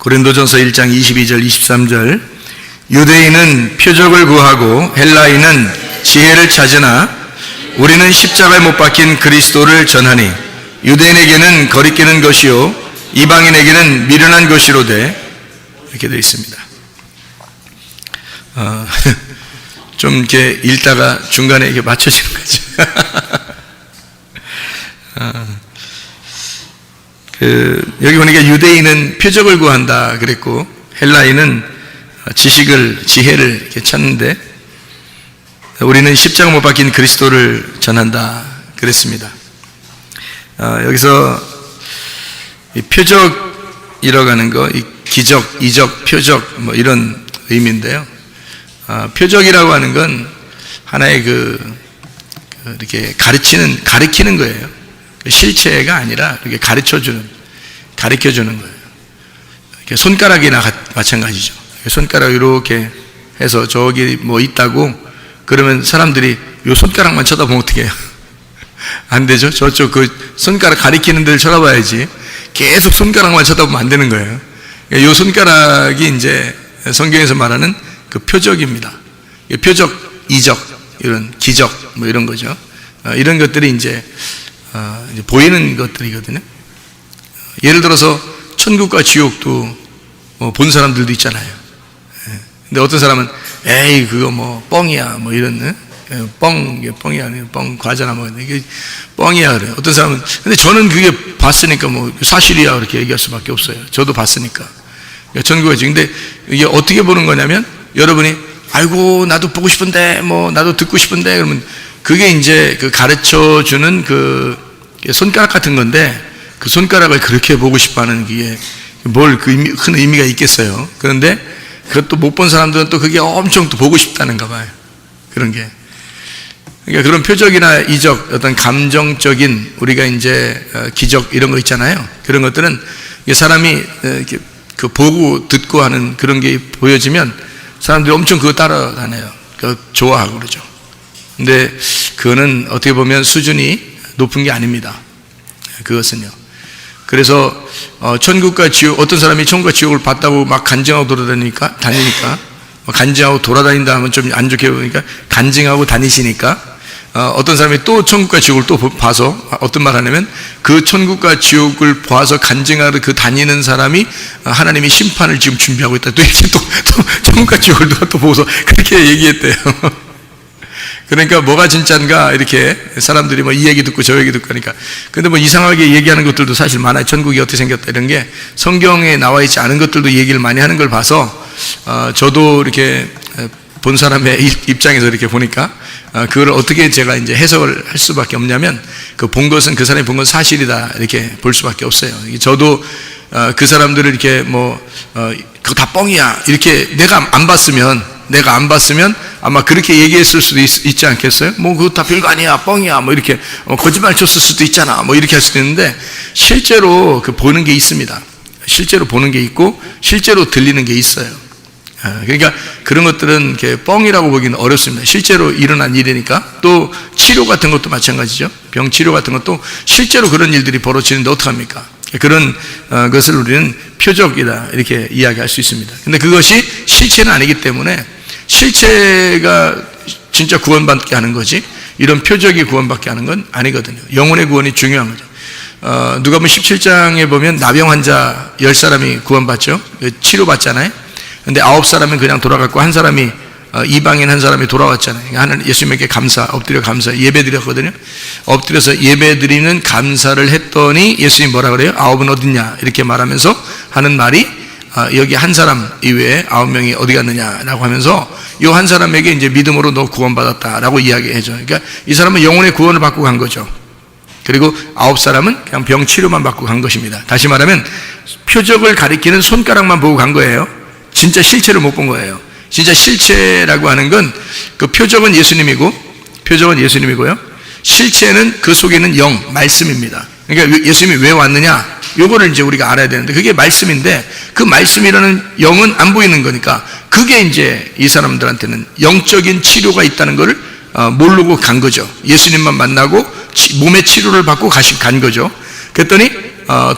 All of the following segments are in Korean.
고린도전서 1장 22절 23절 유대인은 표적을 구하고 헬라인은 지혜를 찾으나 우리는 십자가에 못 박힌 그리스도를 전하니 유대인에게는 거리끼는 것이요 이방인에게는 미련한 것이로되 이렇게 되어 있습니다. 좀 이렇게 읽다가 중간에 이게 맞춰지는 거죠. 여기 보니까 유대인은 표적을 구한다 그랬고 헬라인은 지혜를 이렇게 찾는데 우리는 십자가 못 박힌 그리스도를 전한다 그랬습니다. 여기서 이 표적이라고 하는 거, 이 기적, 이적, 표적 뭐 이런 의미인데요. 표적이라고 하는 건 하나의 이렇게 가리키는 거예요. 실체가 아니라 이렇게 가르쳐주는 거예요. 이렇게 손가락이나 마찬가지죠. 손가락 이렇게 해서 저기 뭐 있다고 그러면 사람들이 요 손가락만 쳐다보면 어떻게 해요? 안 되죠? 저쪽 그 손가락 가리키는 데를 쳐다봐야지. 계속 손가락만 쳐다보면 안 되는 거예요. 요 손가락이 이제 성경에서 말하는 그 표적입니다. 표적, 이적, 이런 기적 뭐 이런 거죠. 이런 것들이 이제 보이는 것들이거든요. 예를 들어서 천국과 지옥도 본 사람들도 있잖아요. 근데 어떤 사람은 에이 그거 뭐 뻥이야 뭐 이런 뻥이 아니에요. 뻥 과자나 먹는데 이게 뻥이야 그래요. 어떤 사람은 근데 저는 그게 봤으니까 뭐 사실이야 그렇게 얘기할 수밖에 없어요. 저도 봤으니까. 천국이지. 근데 이게 어떻게 보는 거냐면 여러분이 아이고 나도 보고 싶은데 뭐 나도 듣고 싶은데 그러면 그게 이제 그 가르쳐 주는 그 손가락 같은 건데 그 손가락을 그렇게 보고 싶어 하는 게 뭘 큰 의미가 있겠어요. 그런데 그것도 못 본 사람들은 또 그게 엄청 또 보고 싶다는가 봐요. 그런 게. 그러니까 그런 표적이나 이적, 어떤 감정적인 우리가 이제 기적 이런 거 있잖아요. 그런 것들은 사람이 이렇게 그 보고 듣고 하는 그런 게 보여지면 사람들이 엄청 그거 따라다녀요. 그거 좋아하고 그러죠. 근데 그거는 어떻게 보면 수준이 높은 게 아닙니다. 그것은요. 그래서 천국과 지옥, 어떤 사람이 천국과 지옥을 봤다고 막 간증하고 다니니까 간증하고 돌아다닌다 하면 좀 안 좋게 보니까 간증하고 다니시니까 어떤 사람이 또 천국과 지옥을 또 봐서 어떤 말 하냐면 그 천국과 지옥을 봐서 간증하러 그 다니는 사람이 하나님이 심판을 지금 준비하고 있다. 또 이렇게 또 천국과 지옥을 누가 또 보고서 그렇게 얘기했대요. 그러니까 뭐가 진짜인가 이렇게 사람들이 뭐 이 얘기 듣고 저 얘기 듣고 하니까 근데 뭐 이상하게 얘기하는 것들도 사실 많아요. 천국이 어떻게 생겼다 이런 게 성경에 나와 있지 않은 것들도 얘기를 많이 하는 걸 봐서 저도 이렇게 본 사람의 입장에서 이렇게 보니까 그걸 어떻게 제가 이제 해석을 할 수밖에 없냐면 그 본 것은 그 사람이 본 건 사실이다 이렇게 볼 수밖에 없어요. 저도 그 사람들을 이렇게 뭐 그거 다 뻥이야 이렇게 내가 안 봤으면 아마 그렇게 얘기했을 수도 있지 않겠어요? 뭐 그거 다 별거 아니야 뻥이야 뭐 이렇게 거짓말 쳤을 수도 있잖아 뭐 이렇게 할 수도 있는데 실제로 그 보는 게 있습니다. 실제로 보는 게 있고 실제로 들리는 게 있어요. 그러니까 그런 것들은 이렇게 뻥이라고 보기는 어렵습니다. 실제로 일어난 일이니까. 또 치료 같은 것도 마찬가지죠. 병 치료 같은 것도 실제로 그런 일들이 벌어지는데 어떡합니까? 그런 것을 우리는 표적이다 이렇게 이야기할 수 있습니다. 근데 그것이 실체는 아니기 때문에 실체가 진짜 구원받게 하는 거지 이런 표적이 구원받게 하는 건 아니거든요. 영혼의 구원이 중요한 거죠. 누가복음 17장에 보면 나병 환자 10사람이 구원받죠. 치료받잖아요. 근데 9사람은 그냥 돌아갔고 한 사람이 이방인 한 사람이 돌아왔잖아요. 하나님 예수님에게 엎드려 감사 예배 드렸거든요. 엎드려서 예배 드리는 감사를 했더니 예수님이 뭐라 그래요? 9은 어딨냐 이렇게 말하면서 하는 말이 여기 한 사람 이외에 9명이 어디 갔느냐라고 하면서 이 한 사람에게 이제 믿음으로 너 구원받았다라고 이야기해줘. 그러니까 이 사람은 영혼의 구원을 받고 간 거죠. 그리고 9사람은 그냥 병 치료만 받고 간 것입니다. 다시 말하면 표적을 가리키는 손가락만 보고 간 거예요. 진짜 실체를 못 본 거예요. 진짜 실체라고 하는 건 그 표적은 예수님이고요. 실체는 그 속에 있는 영, 말씀입니다. 그러니까 예수님이 왜 왔느냐? 요거를 이제 우리가 알아야 되는데 그게 말씀인데 그 말씀이라는 영은 안 보이는 거니까 그게 이제 이 사람들한테는 영적인 치료가 있다는 것을 모르고 간 거죠. 예수님만 만나고 몸의 치료를 받고 간 거죠. 그랬더니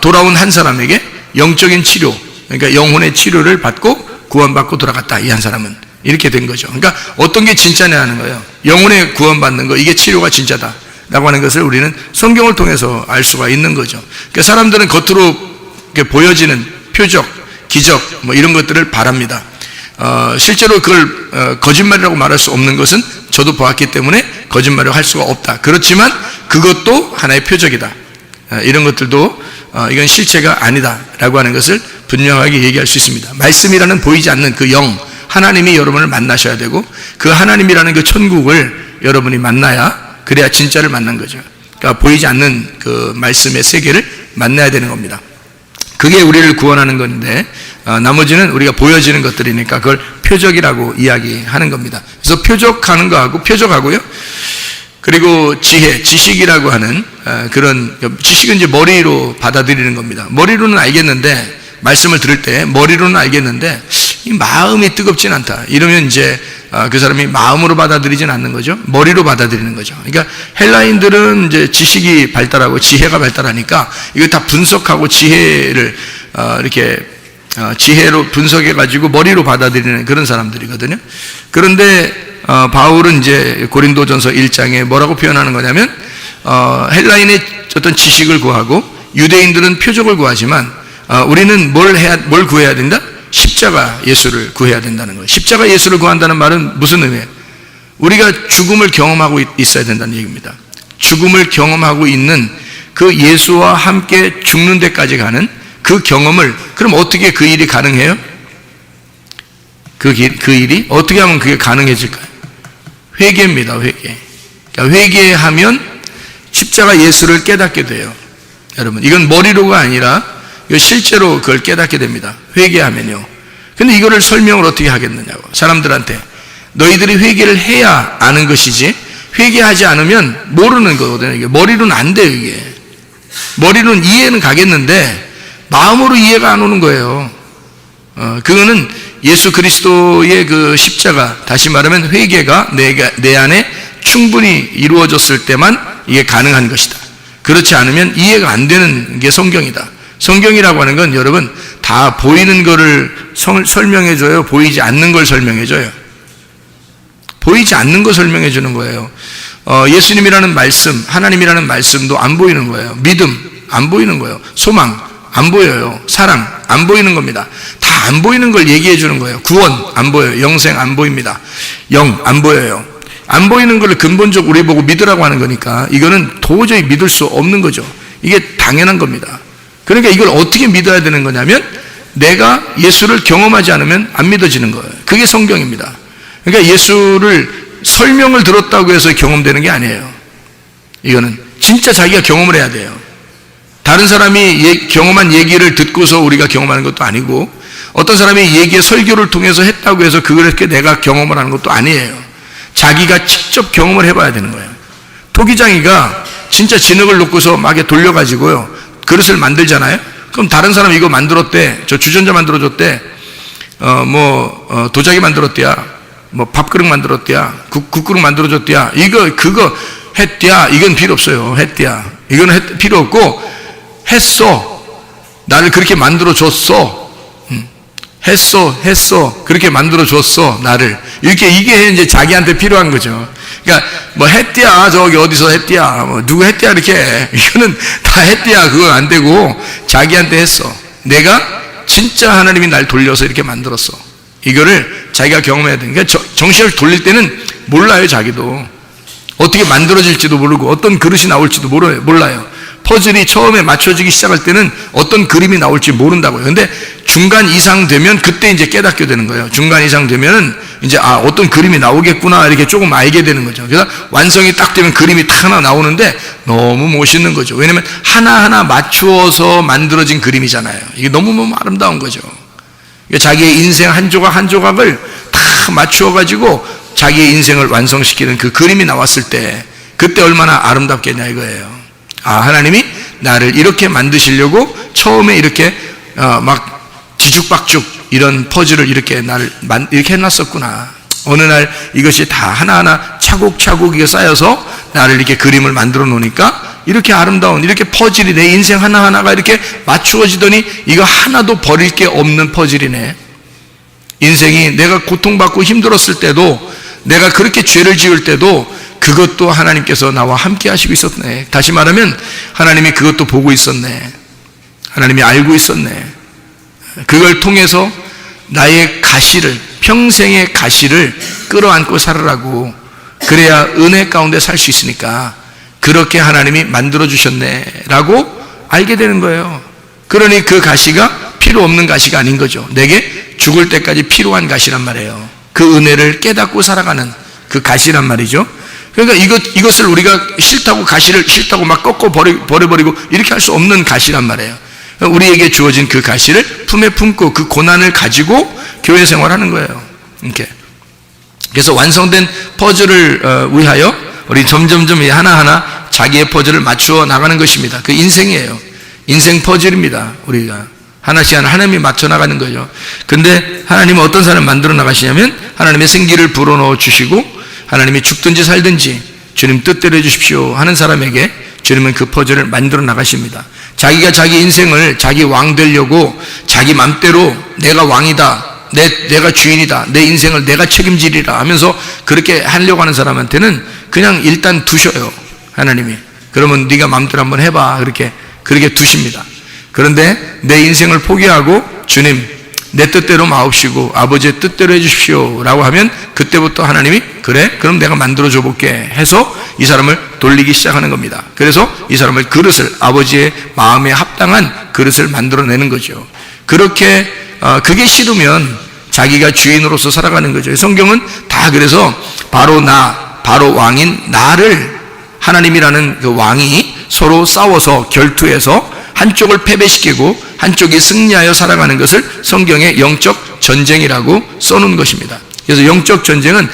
돌아온 한 사람에게 영적인 치료, 그러니까 영혼의 치료를 받고 구원받고 돌아갔다. 이 한 사람은 이렇게 된 거죠. 그러니까 어떤 게 진짜냐 하는 거예요. 영혼의 구원받는 거, 이게 치료가 진짜다 라고 하는 것을 우리는 성경을 통해서 알 수가 있는 거죠. 그러니까 사람들은 겉으로 보여지는 표적, 기적 뭐 이런 것들을 바랍니다. 실제로 그걸 거짓말이라고 말할 수 없는 것은 저도 보았기 때문에 거짓말을 할 수가 없다. 그렇지만 그것도 하나의 표적이다. 이런 것들도 이건 실체가 아니다 라고 하는 것을 분명하게 얘기할 수 있습니다. 말씀이라는 보이지 않는 그 영, 하나님이 여러분을 만나셔야 되고, 그 하나님이라는 그 천국을 여러분이 만나야, 그래야 진짜를 만난 거죠. 그러니까 보이지 않는 그 말씀의 세계를 만나야 되는 겁니다. 그게 우리를 구원하는 건데, 나머지는 우리가 보여지는 것들이니까 그걸 표적이라고 이야기하는 겁니다. 그래서 표적하는 거하고, 표적하고요, 그리고 지혜, 지식이라고 하는 그런, 지식은 이제 머리로 받아들이는 겁니다. 머리로는 알겠는데, 말씀을 들을 때 머리로는 알겠는데 이 마음이 뜨겁진 않다. 이러면 이제 그 사람이 마음으로 받아들이진 않는 거죠. 머리로 받아들이는 거죠. 그러니까 헬라인들은 이제 지식이 발달하고 지혜가 발달하니까 이거 다 분석하고 지혜를 이렇게 지혜로 분석해 가지고 머리로 받아들이는 그런 사람들이거든요. 그런데 바울은 이제 고린도전서 1장에 뭐라고 표현하는 거냐면 헬라인의 어떤 지식을 구하고 유대인들은 표적을 구하지만 우리는 뭘 구해야 된다? 십자가 예수를 구해야 된다는 거예요. 십자가 예수를 구한다는 말은 무슨 의미예요? 우리가 죽음을 경험하고 있어야 된다는 얘기입니다. 죽음을 경험하고 있는 그 예수와 함께 죽는 데까지 가는 그 경험을, 그럼 어떻게 그 일이 가능해요? 그 일이 어떻게 하면 그게 가능해질까요? 회개입니다. 회개. 그러니까 회개하면 십자가 예수를 깨닫게 돼요. 여러분, 이건 머리로가 아니라 실제로 그걸 깨닫게 됩니다. 회개하면요. 근데 이거를 설명을 어떻게 하겠느냐고. 사람들한테 너희들이 회개를 해야 아는 것이지 회개하지 않으면 모르는 거거든요. 이게 머리로는 안 돼요. 이게 머리로는 이해는 가겠는데 마음으로 이해가 안 오는 거예요. 그거는 예수 그리스도의 그 십자가, 다시 말하면 회개가 내 안에 충분히 이루어졌을 때만 이게 가능한 것이다. 그렇지 않으면 이해가 안 되는 게 성경이다. 성경이라고 하는 건 여러분 다 보이는 거를 설명해줘요? 보이지 않는 걸 설명해줘요? 보이지 않는 거 설명해주는 거예요. 예수님이라는 말씀, 하나님이라는 말씀도 안 보이는 거예요. 믿음 안 보이는 거예요. 소망 안 보여요. 사랑 안 보이는 겁니다. 다 안 보이는 걸 얘기해 주는 거예요. 구원 안 보여요. 영생 안 보입니다. 영 안 보여요. 안 보이는 걸 근본적으로 우리 보고 믿으라고 하는 거니까 이거는 도저히 믿을 수 없는 거죠. 이게 당연한 겁니다. 그러니까 이걸 어떻게 믿어야 되는 거냐면 내가 예수를 경험하지 않으면 안 믿어지는 거예요. 그게 성경입니다. 그러니까 예수를 설명을 들었다고 해서 경험되는 게 아니에요. 이거는 진짜 자기가 경험을 해야 돼요. 다른 사람이 경험한 얘기를 듣고서 우리가 경험하는 것도 아니고, 어떤 사람이 얘기의 설교를 통해서 했다고 해서 그렇게 내가 경험을 하는 것도 아니에요. 자기가 직접 경험을 해봐야 되는 거예요. 토기장이가 진짜 진흙을 놓고서 막 돌려가지고요 그릇을 만들잖아요. 그럼 다른 사람 이거 만들었대, 저 주전자 만들어줬대, 도자기 만들었대야, 밥그릇 만들었대야, 국그릇 만들어줬대야, 그거 했대야. 이건 필요 없어요. 했대야. 이건 필요 없고, 했어. 나를 그렇게 만들어줬어. 했어. 그렇게 만들어줬어. 나를. 이게 이제 자기한테 필요한 거죠. 그러니까 했대야. 저기 어디서 했대야. 누구 했대야. 이렇게. 이거는 다 했대야. 그건 안 되고, 자기한테 했어. 내가 진짜 하나님이 날 돌려서 이렇게 만들었어. 이거를 자기가 경험해야 되니까 정신을 돌릴 때는 몰라요. 자기도. 어떻게 만들어질지도 모르고, 어떤 그릇이 나올지도 몰라요. 퍼즐이 처음에 맞춰지기 시작할 때는 어떤 그림이 나올지 모른다고요. 근데 중간 이상 되면 그때 이제 깨닫게 되는 거예요. 중간 이상 되면은 이제 어떤 그림이 나오겠구나 이렇게 조금 알게 되는 거죠. 그래서 완성이 딱 되면 그림이 딱 하나 나오는데 너무 멋있는 거죠. 왜냐면 하나하나 맞추어서 만들어진 그림이잖아요. 이게 너무너무 아름다운 거죠. 자기의 인생 한 조각 한 조각을 다 맞추어 가지고 자기의 인생을 완성시키는 그 그림이 나왔을 때 그때 얼마나 아름답겠냐 이거예요. 하나님이 나를 이렇게 만드시려고 처음에 이렇게 막 뒤죽박죽 이런 퍼즐을 이렇게 이렇게 해놨었구나. 어느 날 이것이 다 하나하나 차곡차곡 이게 쌓여서 나를 이렇게 그림을 만들어 놓으니까 이렇게 아름다운, 이렇게 퍼즐이 내 인생 하나하나가 이렇게 맞추어지더니 이거 하나도 버릴 게 없는 퍼즐이네. 인생이 내가 고통받고 힘들었을 때도, 내가 그렇게 죄를 지을 때도 그것도 하나님께서 나와 함께 하시고 있었네. 다시 말하면 하나님이 그것도 보고 있었네. 하나님이 알고 있었네. 그걸 통해서 나의 가시를, 평생의 가시를 끌어안고 살으라고, 그래야 은혜 가운데 살 수 있으니까 그렇게 하나님이 만들어주셨네 라고 알게 되는 거예요. 그러니 그 가시가 필요 없는 가시가 아닌 거죠. 내게 죽을 때까지 필요한 가시란 말이에요. 그 은혜를 깨닫고 살아가는 그 가시란 말이죠. 그러니까 이것을 우리가 싫다고, 가시를 싫다고 막 꺾어 버려버리고 이렇게 할 수 없는 가시란 말이에요. 우리에게 주어진 그 가시를 품에 품고 그 고난을 가지고 교회 생활하는 거예요. 이렇게. 그래서 완성된 퍼즐을 위하여 우리 점점점 하나하나 자기의 퍼즐을 맞추어 나가는 것입니다. 그 인생이에요. 인생 퍼즐입니다. 우리가 하나씩 하나님이 맞춰 나가는 거죠. 근데 하나님은 어떤 사람을 만들어 나가시냐면 하나님의 생기를 불어넣어 주시고 하나님이 죽든지 살든지 주님 뜻대로 해주십시오 하는 사람에게 주님은 그 퍼즐을 만들어 나가십니다. 자기가 자기 인생을 자기 왕 되려고 자기 맘대로 내가 왕이다, 내가 주인이다, 내 인생을 내가 책임지리라 하면서 그렇게 하려고 하는 사람한테는 그냥 일단 두셔요. 하나님이. 그러면 네가 맘대로 한번 해봐. 그렇게 두십니다. 그런데 내 인생을 포기하고 주님 내 뜻대로 마옵시고 아버지의 뜻대로 해주십시오 라고 하면 그때부터 하나님이 그래? 그럼 내가 만들어줘 볼게 해서 이 사람을 돌리기 시작하는 겁니다. 그래서 이 사람을 그릇을, 아버지의 마음에 합당한 그릇을 만들어내는 거죠. 그렇게 그게 싫으면 자기가 주인으로서 살아가는 거죠. 성경은 다 그래서 바로 왕인 나를 하나님이라는 그 왕이 서로 싸워서 결투해서 한쪽을 패배시키고 한쪽이 승리하여 살아가는 것을 성경의 영적 전쟁이라고 써놓은 것입니다. 그래서 영적 전쟁은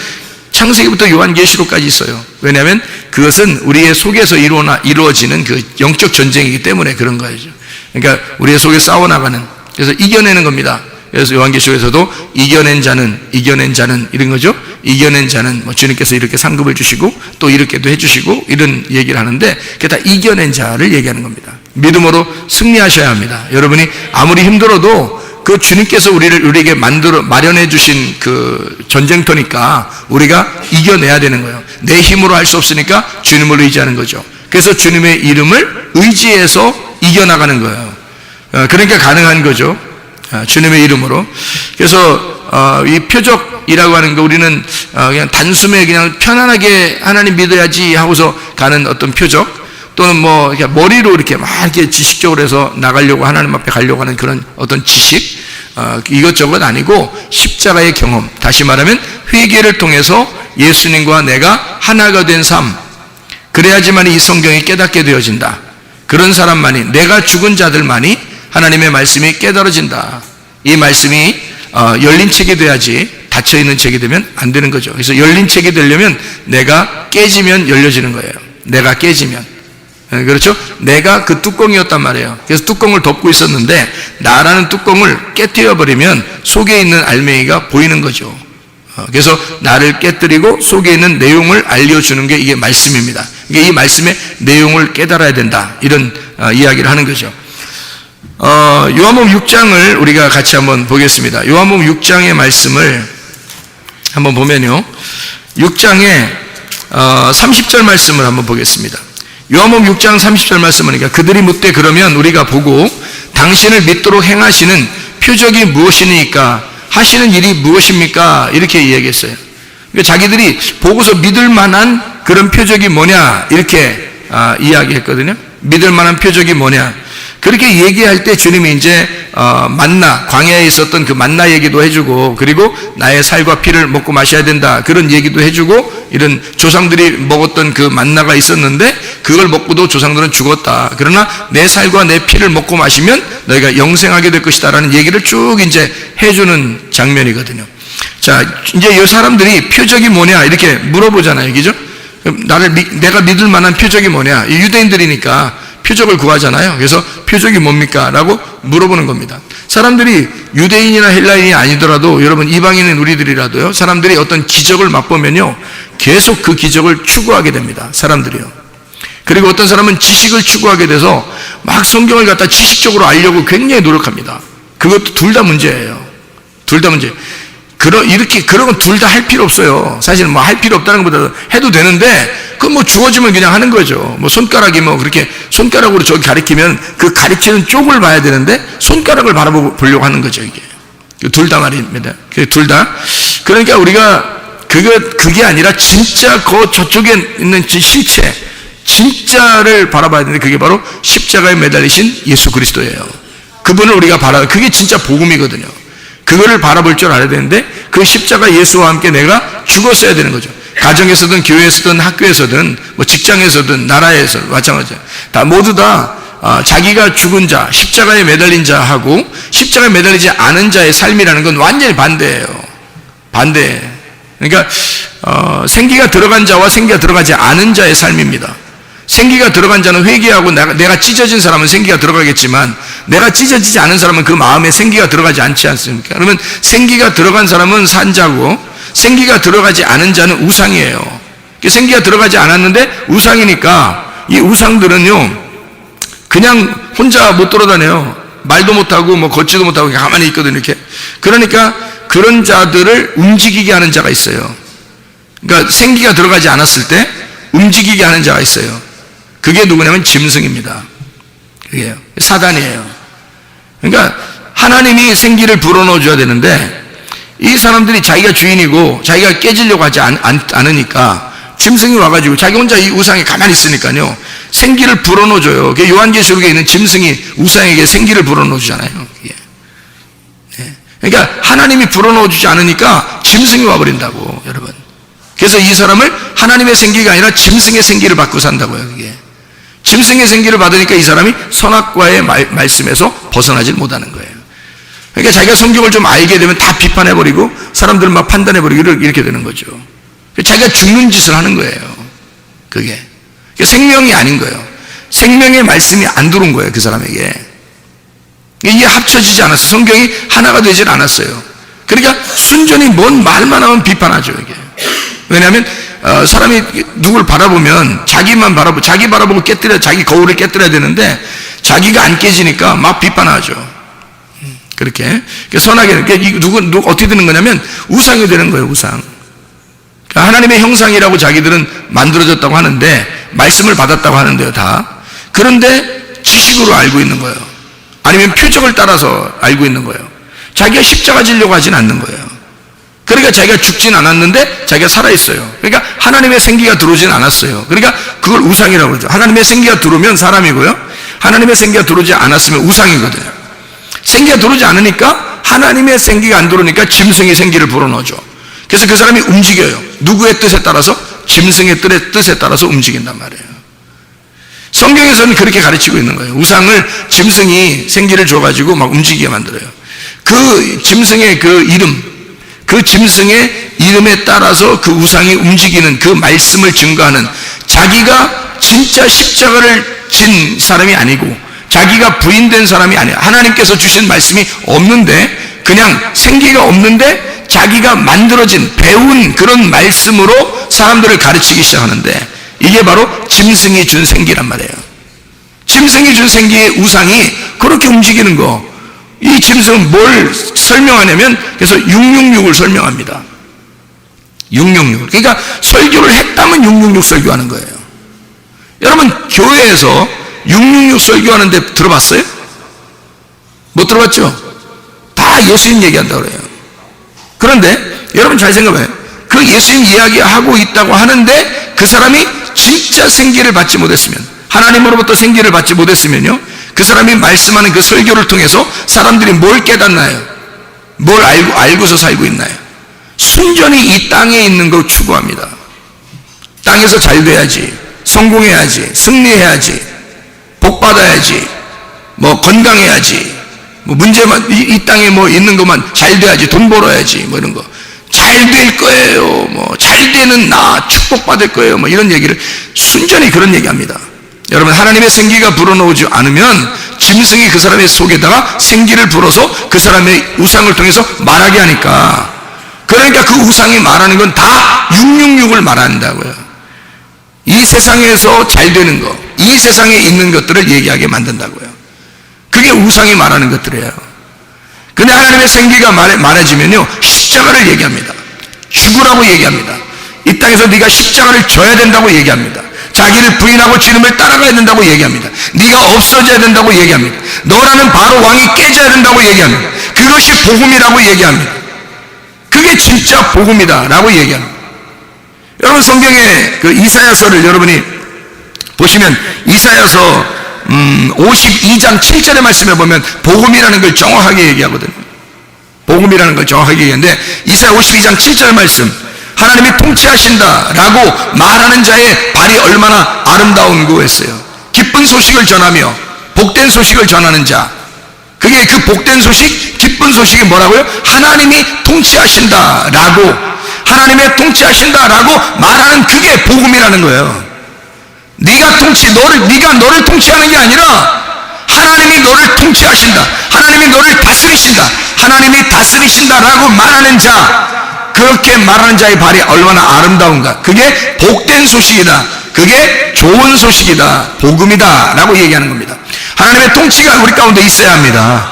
창세기부터 요한계시록까지 있어요. 왜냐하면 그것은 우리의 속에서 이루어지는 그 영적 전쟁이기 때문에 그런 거죠. 그러니까 우리의 속에 싸워나가는, 그래서 이겨내는 겁니다. 그래서 요한계시록에서도 이겨낸 자는 이런 거죠. 이겨낸 자는 주님께서 이렇게 상급을 주시고 또 이렇게도 해주시고 이런 얘기를 하는데 그게 다 이겨낸 자를 얘기하는 겁니다. 믿음으로 승리하셔야 합니다. 여러분이 아무리 힘들어도 그 주님께서 우리에게 마련해 주신 그 전쟁터니까 우리가 이겨내야 되는 거예요. 내 힘으로 할 수 없으니까 주님을 의지하는 거죠. 그래서 주님의 이름을 의지해서 이겨나가는 거예요. 그러니까 가능한 거죠. 주님의 이름으로. 그래서 이 표적이라고 하는 거 우리는 그냥 단숨에 그냥 편안하게 하나님 믿어야지 하고서 가는 어떤 표적, 또는 머리로 이렇게 막 이렇게 지식적으로 해서 나가려고 하나님 앞에 가려고 하는 그런 어떤 지식, 이것저것 아니고 십자가의 경험, 다시 말하면 회개를 통해서 예수님과 내가 하나가 된 삶, 그래야지만 이 성경이 깨닫게 되어진다. 그런 사람만이, 내가 죽은 자들만이 하나님의 말씀이 깨달아진다. 이 말씀이 열린 책이 돼야지 닫혀있는 책이 되면 안 되는 거죠. 그래서 열린 책이 되려면 내가 깨지면 열려지는 거예요. 내가 깨지면. 그렇죠? 내가 그 뚜껑이었단 말이에요. 그래서 뚜껑을 덮고 있었는데 나라는 뚜껑을 깨뜨려버리면 속에 있는 알맹이가 보이는 거죠. 그래서 나를 깨뜨리고 속에 있는 내용을 알려주는 게 이게 말씀입니다. 이게 이 말씀의 내용을 깨달아야 된다. 이런 이야기를 하는 거죠. 요한복음 6장을 우리가 같이 한번 보겠습니다. 요한복음 6장의 말씀을 한번 보면요. 6장의 30절 말씀을 한번 보겠습니다. 요한복음 6장 30절 말씀은 그들이 묻되 그러면 우리가 보고 당신을 믿도록 행하시는 표적이 무엇이니까 하시는 일이 무엇입니까? 이렇게 이야기했어요. 그러니까 자기들이 보고서 믿을 만한 그런 표적이 뭐냐 이렇게 이야기했거든요. 믿을 만한 표적이 뭐냐. 그렇게 얘기할 때 주님이 이제 만나, 광야에 있었던 그 만나 얘기도 해주고, 그리고 나의 살과 피를 먹고 마셔야 된다 그런 얘기도 해주고, 이런 조상들이 먹었던 그 만나가 있었는데 그걸 먹고도 조상들은 죽었다. 그러나 내 살과 내 피를 먹고 마시면 너희가 영생하게 될 것이다 라는 얘기를 쭉 이제 해주는 장면이거든요. 자, 이제 이 사람들이 표적이 뭐냐 이렇게 물어보잖아요. 그죠? 내가 믿을 만한 표적이 뭐냐. 유대인들이니까 표적을 구하잖아요. 그래서 표적이 뭡니까? 라고 물어보는 겁니다. 사람들이 유대인이나 헬라인이 아니더라도 여러분 이방인인 우리들이라도요, 사람들이 어떤 기적을 맛보면요 계속 그 기적을 추구하게 됩니다. 사람들이요. 그리고 어떤 사람은 지식을 추구하게 돼서 막 성경을 갖다 지식적으로 알려고 굉장히 노력합니다. 그것도 둘 다 문제예요. 둘 다 문제. 그런 건 둘 다 할 필요 없어요. 사실 뭐 할 필요 없다는 것보다 해도 되는데, 그건 뭐 주어지면 그냥 하는 거죠. 뭐 손가락이 뭐 그렇게 손가락으로 저기 가리키면 그 가리키는 쪽을 봐야 되는데 손가락을 바라보려고 하는 거죠, 이게. 둘 다 말입니다. 둘 다. 그러니까 우리가 그게 아니라 진짜 저쪽에 있는 실체, 진짜를 바라봐야 되는데 그게 바로 십자가에 매달리신 예수 그리스도예요. 그분을 우리가 그게 진짜 복음이거든요. 그거를 바라볼 줄 알아야 되는데 그 십자가 예수와 함께 내가 죽었어야 되는 거죠. 가정에서든 교회에서든 학교에서든 뭐 직장에서든 나라에서 마찬가지예요. 다 모두 다 자기가 죽은 자, 십자가에 매달린 자하고 십자가에 매달리지 않은 자의 삶이라는 건 완전히 반대예요. 반대. 그러니까 생기가 들어간 자와 생기가 들어가지 않은 자의 삶입니다. 생기가 들어간 자는 회개하고 내가 찢어진 사람은 생기가 들어가겠지만 내가 찢어지지 않은 사람은 그 마음에 생기가 들어가지 않지 않습니까? 그러면 생기가 들어간 사람은 산자고 생기가 들어가지 않은 자는 우상이에요. 생기가 들어가지 않았는데 우상이니까 이 우상들은요 그냥 혼자 못 돌아다녀요. 말도 못하고 뭐 걷지도 못하고 가만히 있거든요. 이렇게. 그러니까 그런 자들을 움직이게 하는 자가 있어요. 그러니까 생기가 들어가지 않았을 때 움직이게 하는 자가 있어요. 그게 누구냐면 짐승입니다. 그게요. 사단이에요. 그러니까 하나님이 생기를 불어넣어 줘야 되는데 이 사람들이 자기가 주인이고 자기가 깨지려고 하지 않으니까 짐승이 와가지고 자기 혼자 이 우상에 가만히 있으니까요 생기를 불어넣어 줘요. 요한계시록에 있는 짐승이 우상에게 생기를 불어넣어 주잖아요. 그러니까 하나님이 불어넣어 주지 않으니까 짐승이 와버린다고, 여러분. 그래서 이 사람을 하나님의 생기가 아니라 짐승의 생기를 받고 산다고요. 그게 짐승의 생기를 받으니까 이 사람이 선악과의 말씀에서 벗어나질 못하는 거예요. 그러니까 자기가 성경을 좀 알게 되면 다 비판해버리고 사람들을 막 판단해버리고 이렇게 되는 거죠. 자기가 죽는 짓을 하는 거예요. 그게 생명이 아닌 거예요. 생명의 말씀이 안 들어온 거예요, 그 사람에게. 이게 합쳐지지 않았어요. 성경이 하나가 되질 않았어요. 그러니까 순전히 뭔 말만 하면 비판하죠, 이게. 왜냐하면 사람이 누굴 바라보면 자기 바라보고 자기 거울을 깨뜨려야 되는데 자기가 안 깨지니까 막 비판하죠. 그렇게 선하게 누구 어떻게 되는 거냐면 우상이 되는 거예요, 우상. 그러니까 하나님의 형상이라고 자기들은 만들어졌다고 하는데 말씀을 받았다고 하는데요, 다. 그런데 지식으로 알고 있는 거예요. 아니면 표적을 따라서 알고 있는 거예요. 자기가 십자가 지려고 하진 않는 거예요. 그러니까 자기가 죽진 않았는데 자기가 살아있어요. 그러니까 하나님의 생기가 들어오진 않았어요. 그러니까 그걸 우상이라고 그러죠. 하나님의 생기가 들어오면 사람이고요. 하나님의 생기가 들어오지 않았으면 우상이거든요. 생기가 들어오지 않으니까 하나님의 생기가 안 들어오니까 짐승의 생기를 불어넣어줘. 그래서 그 사람이 움직여요. 누구의 뜻에 따라서? 짐승의 뜻에 따라서 움직인단 말이에요. 성경에서는 그렇게 가르치고 있는 거예요. 우상을 짐승이 생기를 줘가지고 막 움직이게 만들어요. 그 짐승의 그 짐승의 이름에 따라서 그 우상이 움직이는 그 말씀을 증거하는, 자기가 진짜 십자가를 진 사람이 아니고 자기가 부인된 사람이 아니야. 하나님께서 주신 말씀이 없는데, 그냥 생기가 없는데 자기가 만들어진 배운 그런 말씀으로 사람들을 가르치기 시작하는데, 이게 바로 짐승이 준 생기란 말이에요. 짐승이 준 생기의 우상이 그렇게 움직이는 거. 이 짐승은 뭘 설명하냐면, 그래서 666을 설명합니다. 666. 그러니까 설교를 했다면 666 설교하는 거예요. 여러분, 교회에서 666 설교하는데 들어봤어요? 못 들어봤죠? 다 예수님 얘기한다고 그래요. 그런데 여러분 잘 생각해요. 그 예수님 이야기하고 있다고 하는데 그 사람이 진짜 생기를 받지 못했으면, 하나님으로부터 생기를 받지 못했으면요, 그 사람이 말씀하는 그 설교를 통해서 사람들이 뭘 깨닫나요? 뭘 알고서 살고 있나요? 순전히 이 땅에 있는 걸 추구합니다. 땅에서 잘 돼야지, 성공해야지, 승리해야지, 복받아야지, 뭐 건강해야지, 뭐 문제만, 이 땅에 뭐 있는 것만 잘 돼야지, 돈 벌어야지, 뭐 이런 거. 잘 될 거예요, 뭐 잘 되는 나 축복받을 거예요, 뭐 이런 얘기를 순전히 그런 얘기합니다. 여러분, 하나님의 생기가 불어넣지 않으면 짐승이 그 사람의 속에다가 생기를 불어서 그 사람의 우상을 통해서 말하게 하니까, 그러니까 그 우상이 말하는 건 다 666을 말한다고요. 이 세상에서 잘 되는 것, 이 세상에 있는 것들을 얘기하게 만든다고요. 그게 우상이 말하는 것들이에요. 근데 하나님의 생기가 말해지면요, 십자가를 얘기합니다. 죽으라고 얘기합니다. 이 땅에서 네가 십자가를 져야 된다고 얘기합니다. 자기를 부인하고 주님을 따라가야 된다고 얘기합니다. 네가 없어져야 된다고 얘기합니다. 너라는 바로 왕이 깨져야 된다고 얘기합니다. 그것이 복음이라고 얘기합니다. 그게 진짜 복음이다 라고 얘기합니다. 여러분, 성경의 그 이사야서를 여러분이 보시면 이사야서 52장 7절의 말씀에 보면 복음이라는 걸 정확하게 얘기하거든요. 복음이라는 걸 정확하게 얘기하는데 이사야 52장 7절 말씀, 하나님이 통치하신다라고 말하는 자의 발이 얼마나 아름다운고 했어요. 기쁜 소식을 전하며 복된 소식을 전하는 자, 그게 그 복된 소식, 기쁜 소식이 뭐라고요? 하나님이 통치하신다라고, 하나님의 통치하신다라고 말하는 그게 복음이라는 거예요. 네가 너를 통치하는 게 아니라 하나님이 너를 통치하신다, 하나님이 너를 다스리신다, 하나님이 다스리신다라고 말하는 자, 그렇게 말하는 자의 발이 얼마나 아름다운가. 그게 복된 소식이다, 그게 좋은 소식이다, 복음이다 라고 얘기하는 겁니다. 하나님의 통치가 우리 가운데 있어야 합니다.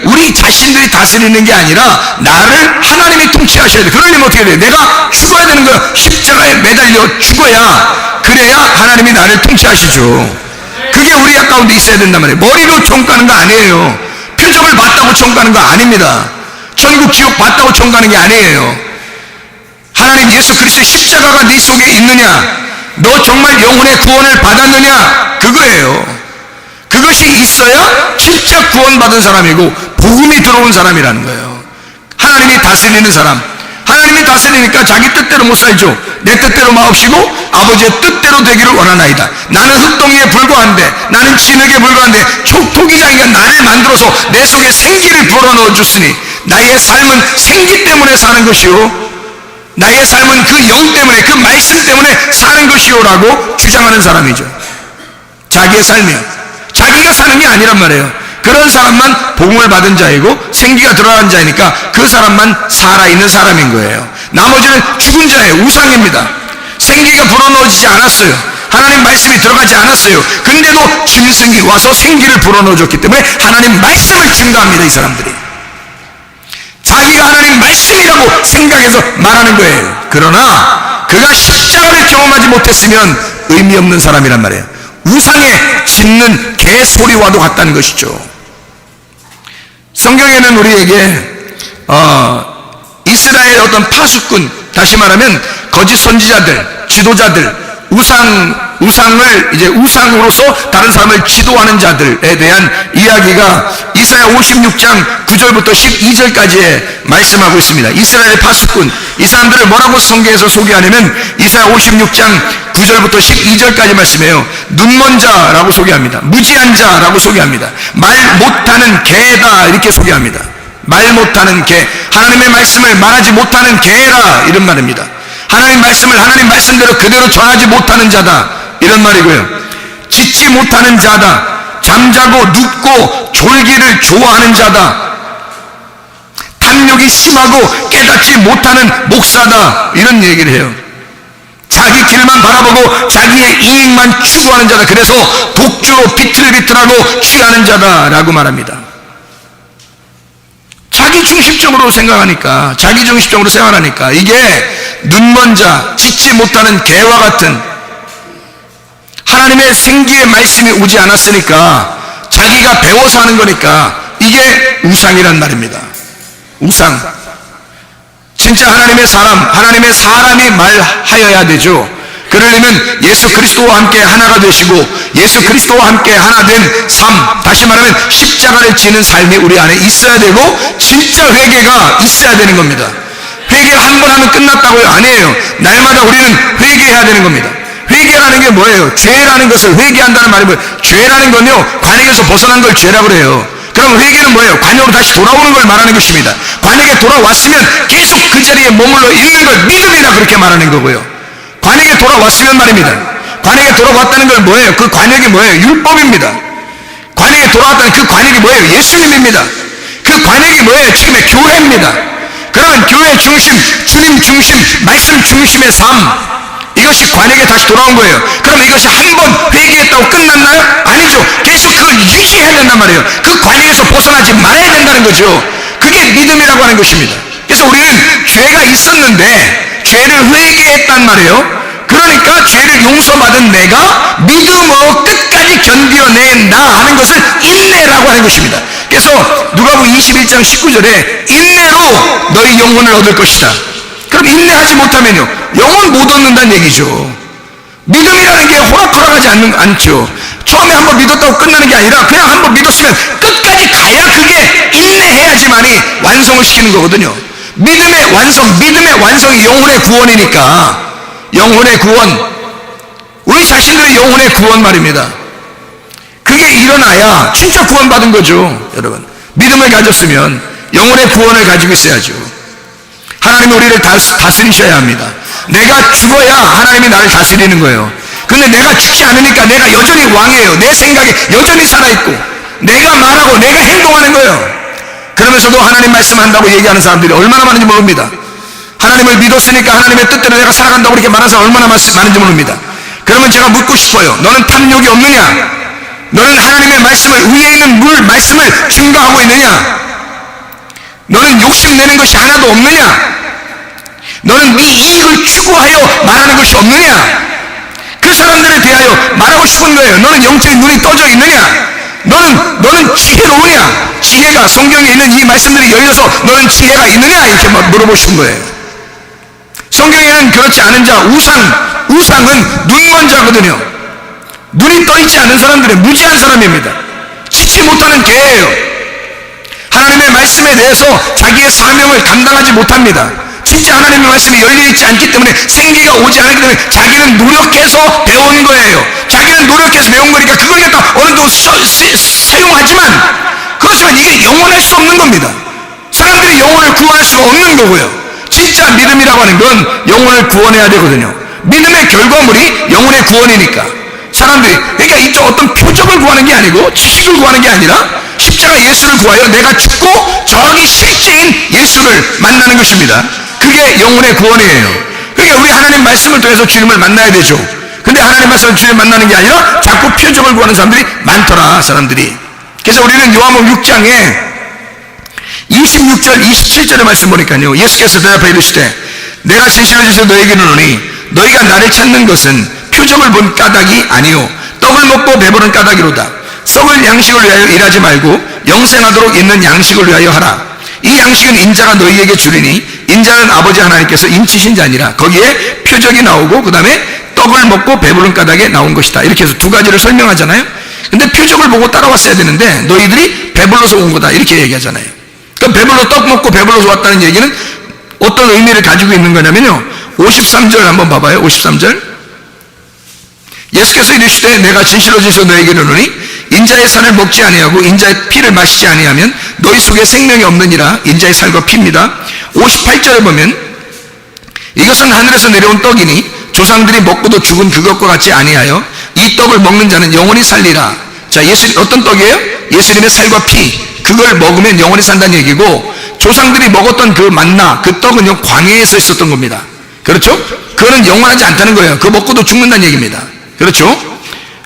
우리 자신들이 다스리는 게 아니라 나를 하나님이 통치하셔야 돼. 그러려면 어떻게 돼요? 내가 죽어야 되는 거야. 십자가에 매달려 죽어야, 그래야 하나님이 나를 통치하시죠. 그게 우리 가운데 있어야 된단 말이에요. 머리로 총가는 거 아니에요. 표적을 봤다고 총가는 거 아닙니다. 천국 지옥 봤다고 총가는 게 아니에요. 하나님 예수 그리스도의 십자가가 네 속에 있느냐, 너 정말 영혼의 구원을 받았느냐, 그거예요. 그것이 있어야 진짜 구원받은 사람이고 복음이 들어온 사람이라는 거예요. 하나님이 다스리는 사람, 하나님이 다스리니까 자기 뜻대로 못 살죠. 내 뜻대로 마옵시고 아버지의 뜻대로 되기를 원하나이다. 나는 흙덩이에 불과한데, 나는 진흙에 불과한데 토기장이가 나를 만들어서 내 속에 생기를 불어넣어 줬으니 나의 삶은 생기 때문에 사는 것이요, 나의 삶은 그 영 때문에, 그 말씀 때문에 사는 것이요라고 주장하는 사람이죠. 자기의 삶이요, 자기가 사는 게 아니란 말이에요. 그런 사람만 복음을 받은 자이고 생기가 들어간 자이니까 그 사람만 살아있는 사람인 거예요. 나머지는 죽은 자예요. 우상입니다. 생기가 불어넣어지지 않았어요. 하나님 말씀이 들어가지 않았어요. 근데도 짐승이 와서 생기를 불어넣어줬기 때문에 하나님 말씀을 증거합니다. 이 사람들이 자기가 하나님 말씀이라고 생각해서 말하는 거예요. 그러나 그가 십자가를 경험하지 못했으면 의미 없는 사람이란 말이에요. 우상에 짖는 개소리와도 같다는 것이죠. 성경에는 우리에게 이스라엘의 어떤 파수꾼, 다시 말하면 거짓 선지자들, 지도자들, 우상을 이제 우상으로서 다른 사람을 지도하는 자들에 대한 이야기가 이사야 56장 9절부터 12절까지에 말씀하고 있습니다. 이스라엘의 파수꾼, 이 사람들을 뭐라고 성경에서 소개하냐면 이사야 56장 9절부터 12절까지 말씀해요. 눈먼 자라고 소개합니다. 무지한 자라고 소개합니다. 말 못하는 개다 이렇게 소개합니다. 말 못하는 개, 하나님의 말씀을 말하지 못하는 개라 이런 말입니다. 하나님 말씀을 하나님 말씀대로 그대로 전하지 못하는 자다 이런 말이고요. 짖지 못하는 자다, 잠자고 눕고 졸기를 좋아하는 자다, 탐욕이 심하고 깨닫지 못하는 목사다 이런 얘기를 해요. 자기 길만 바라보고 자기의 이익만 추구하는 자다. 그래서 독주로 비틀비틀하고 취하는 자다라고 말합니다. 자기 중심적으로 생각하니까, 자기 중심적으로 생활하니까 이게 눈먼 자, 짖지 못하는 개와 같은, 하나님의 생기의 말씀이 오지 않았으니까 자기가 배워서 하는 거니까 이게 우상이란 말입니다. 우상. 진짜 하나님의 사람이 말하여야 되죠. 그러려면 예수 그리스도와 함께 하나가 되시고 예수 그리스도와 함께 하나 된 삶, 다시 말하면 십자가를 지는 삶이 우리 안에 있어야 되고 진짜 회개가 있어야 되는 겁니다. 회개 한 번 하면 끝났다고요? 아니에요. 날마다 우리는 회개해야 되는 겁니다. 회개라는 게 뭐예요? 죄라는 것을 회개한다는 말이 뭐예요? 죄라는 건요, 관역에서 벗어난 걸 죄라고 그래요. 그럼 회개는 뭐예요? 관역으로 다시 돌아오는 걸 말하는 것입니다. 관역에 돌아왔으면 계속 그 자리에 머물러 있는 걸 믿음이라 그렇게 말하는 거고요. 관역에 돌아왔으면 말입니다. 관역에 돌아왔다는 건 뭐예요? 그 관역이 뭐예요? 율법입니다. 관역에 돌아왔다는 그 관역이 뭐예요? 예수님입니다. 그 관역이 뭐예요? 지금의 교회입니다. 그러면 교회 중심, 주님 중심, 말씀 중심의 삶, 이거 이것이 관에게 다시 돌아온 거예요. 그럼 이것이 한 번 회개했다고 끝났나요? 아니죠. 계속 그걸 유지해야 된단 말이에요. 그 관계에서 벗어나지 말아야 된다는 거죠. 그게 믿음이라고 하는 것입니다. 그래서 우리는 죄가 있었는데 죄를 회개했단 말이에요. 그러니까 죄를 용서받은 내가 믿음으로 끝까지 견뎌낸다 하는 것을 인내라고 하는 것입니다. 그래서 누가복음 21장 19절에 인내로 너희 영혼을 얻을 것이다. 그럼 인내하지 못하면요, 영혼 못 얻는다는 얘기죠. 믿음이라는 게 호락호락하지 않죠. 처음에 한번 믿었다고 끝나는 게 아니라 그냥 한번 믿었으면 끝까지 가야 그게 인내해야지만이 완성을 시키는 거거든요. 믿음의 완성이 영혼의 구원이니까. 영혼의 구원, 우리 자신들의 영혼의 구원 말입니다. 그게 일어나야 진짜 구원받은 거죠. 여러분, 믿음을 가졌으면 영혼의 구원을 가지고 있어야죠. 하나님이 우리를 다스리셔야 합니다. 내가 죽어야 하나님이 나를 다스리는 거예요. 근데 내가 죽지 않으니까 내가 여전히 왕이에요. 내 생각에 여전히 살아있고 내가 말하고 내가 행동하는 거예요. 그러면서도 하나님 말씀한다고 얘기하는 사람들이 얼마나 많은지 모릅니다. 하나님을 믿었으니까 하나님의 뜻대로 내가 살아간다고 그렇게 말하는 사람 얼마나 많은지 모릅니다. 그러면 제가 묻고 싶어요. 너는 탐욕이 없느냐? 너는 하나님의 말씀을, 위에 있는 말씀을 증거하고 있느냐? 너는 욕심내는 것이 하나도 없느냐? 너는 네 이익을 추구하여 말하는 것이 없느냐? 그 사람들에 대하여 말하고 싶은 거예요. 너는 영적인 눈이 떠져 있느냐? 너는 지혜로우냐? 지혜가, 성경에 있는 이 말씀들이 열려서 너는 지혜가 있느냐? 이렇게 물어보신 거예요. 성경에는 그렇지 않은 자, 우상은 눈먼 자거든요. 눈이 떠 있지 않은 사람들은 무지한 사람입니다. 지치 못하는 개예요. 하나님의 말씀에 대해서 자기의 사명을 감당하지 못합니다. 진짜 하나님의 말씀이 열려있지 않기 때문에 생기가 오지 않기 때문에 자기는 노력해서 배운 거예요. 자기는 노력해서 배운 거니까 그걸 갖다 어느 정도 사용하지만, 그렇지만 이게 영원할 수 없는 겁니다. 사람들이 영혼을 구원할 수가 없는 거고요. 진짜 믿음이라고 하는 건 영혼을 구원해야 되거든요. 믿음의 결과물이 영혼의 구원이니까 사람들이, 그러니까 이쪽 어떤 표적을 구하는 게 아니고 지식을 구하는 게 아니라 십자가 예수를 구하여 내가 죽고 저기 실제인 예수를 만나는 것입니다. 그게 영혼의 구원이에요. 그러니까 우리 하나님 말씀을 통해서 주님을 만나야 되죠. 근데 하나님 말씀을 주님 만나는 게 아니라 자꾸 표적을 구하는 사람들이 많더라, 사람들이. 그래서 우리는 요한복음 6장에 26절, 27절의 말씀 보니까요, 예수께서 대답하여 이르시되 내가 진실로 진실로 너에게 이르노니 너희가 나를 찾는 것은 표적을 본 까닭이 아니요 떡을 먹고 배부른 까닭이로다. 썩을 양식을 위하여 일하지 말고 영생하도록 있는 양식을 위하여 하라. 이 양식은 인자가 너희에게 주리니 인자는 아버지 하나님께서 인치신 자니라. 거기에 표적이 나오고 그 다음에 떡을 먹고 배부른 까닭에 나온 것이다. 이렇게 해서 두 가지를 설명하잖아요. 근데 표적을 보고 따라왔어야 되는데 너희들이 배불러서 온 거다, 이렇게 얘기하잖아요. 그럼 배불러 떡 먹고 배불러서 왔다는 얘기는 어떤 의미를 가지고 있는 거냐면요, 53절 한번 봐봐요. 53절, 예수께서 이르시되 내가 진실로 진실로 너에게 이르노니 인자의 살을 먹지 아니하고 인자의 피를 마시지 아니하면 너희 속에 생명이 없느니라. 인자의 살과 피입니다. 58절에 보면 이것은 하늘에서 내려온 떡이니 조상들이 먹고도 죽은 그것과 같이 아니하여 이 떡을 먹는 자는 영원히 살리라. 자, 어떤 떡이에요? 예수님의 살과 피, 그걸 먹으면 영원히 산다는 얘기고, 조상들이 먹었던 그 만나, 그 떡은요 광야에서 있었던 겁니다. 그렇죠? 그거는 영원하지 않다는 거예요. 그거 먹고도 죽는다는 얘기입니다. 그렇죠?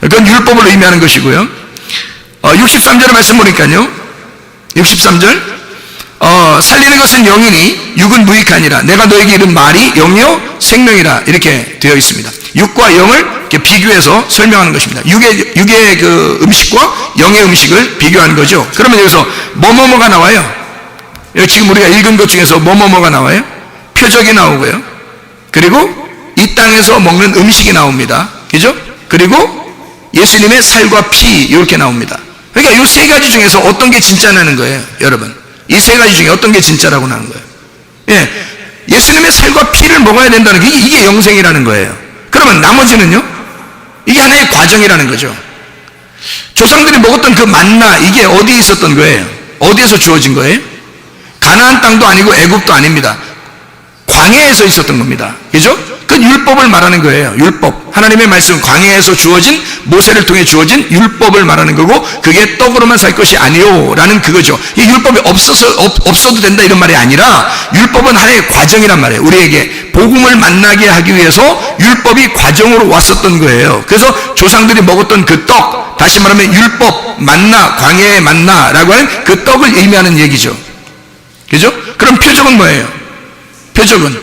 그건 율법을 의미하는 것이고요. 63절의 말씀 보니까요, 63절, 살리는 것은 영이니 육은 무익하니라. 내가 너에게 이른 말이 영이요 생명이라. 이렇게 되어 있습니다. 육과 영을 이렇게 비교해서 설명하는 것입니다. 육의 그 음식과 영의 음식을 비교하는 거죠. 그러면 여기서 뭐뭐뭐가 나와요. 지금 우리가 읽은 것 중에서 뭐뭐뭐가 나와요. 표적이 나오고요. 그리고 이 땅에서 먹는 음식이 나옵니다. 그죠? 그리고 예수님의 살과 피, 이렇게 나옵니다. 그러니까 이 세 가지 중에서 어떤 게 진짜라는 거예요, 여러분. 이 세 가지 중에 어떤 게 진짜라고 하는 거예요. 예, 예수님의 살과 피를 먹어야 된다는 게 이게 영생이라는 거예요. 그러면 나머지는요, 이게 하나의 과정이라는 거죠. 조상들이 먹었던 그 만나, 이게 어디에 있었던 거예요? 어디에서 주어진 거예요? 가나안 땅도 아니고 애굽도 아닙니다. 광야에서 있었던 겁니다. 그죠? 그 율법을 말하는 거예요. 율법. 하나님의 말씀, 광야에서 주어진, 모세를 통해 주어진 율법을 말하는 거고, 그게 떡으로만 살 것이 아니요 라는 그거죠. 이 율법이 없어도 된다 이런 말이 아니라 율법은 하나의 과정이란 말이에요. 우리에게 복음을 만나게 하기 위해서 율법이 과정으로 왔었던 거예요. 그래서 조상들이 먹었던 그 떡, 다시 말하면 율법, 만나, 광야의 만나라고 하는 그 떡을 의미하는 얘기죠. 그죠? 그럼 표적은 뭐예요? 표적은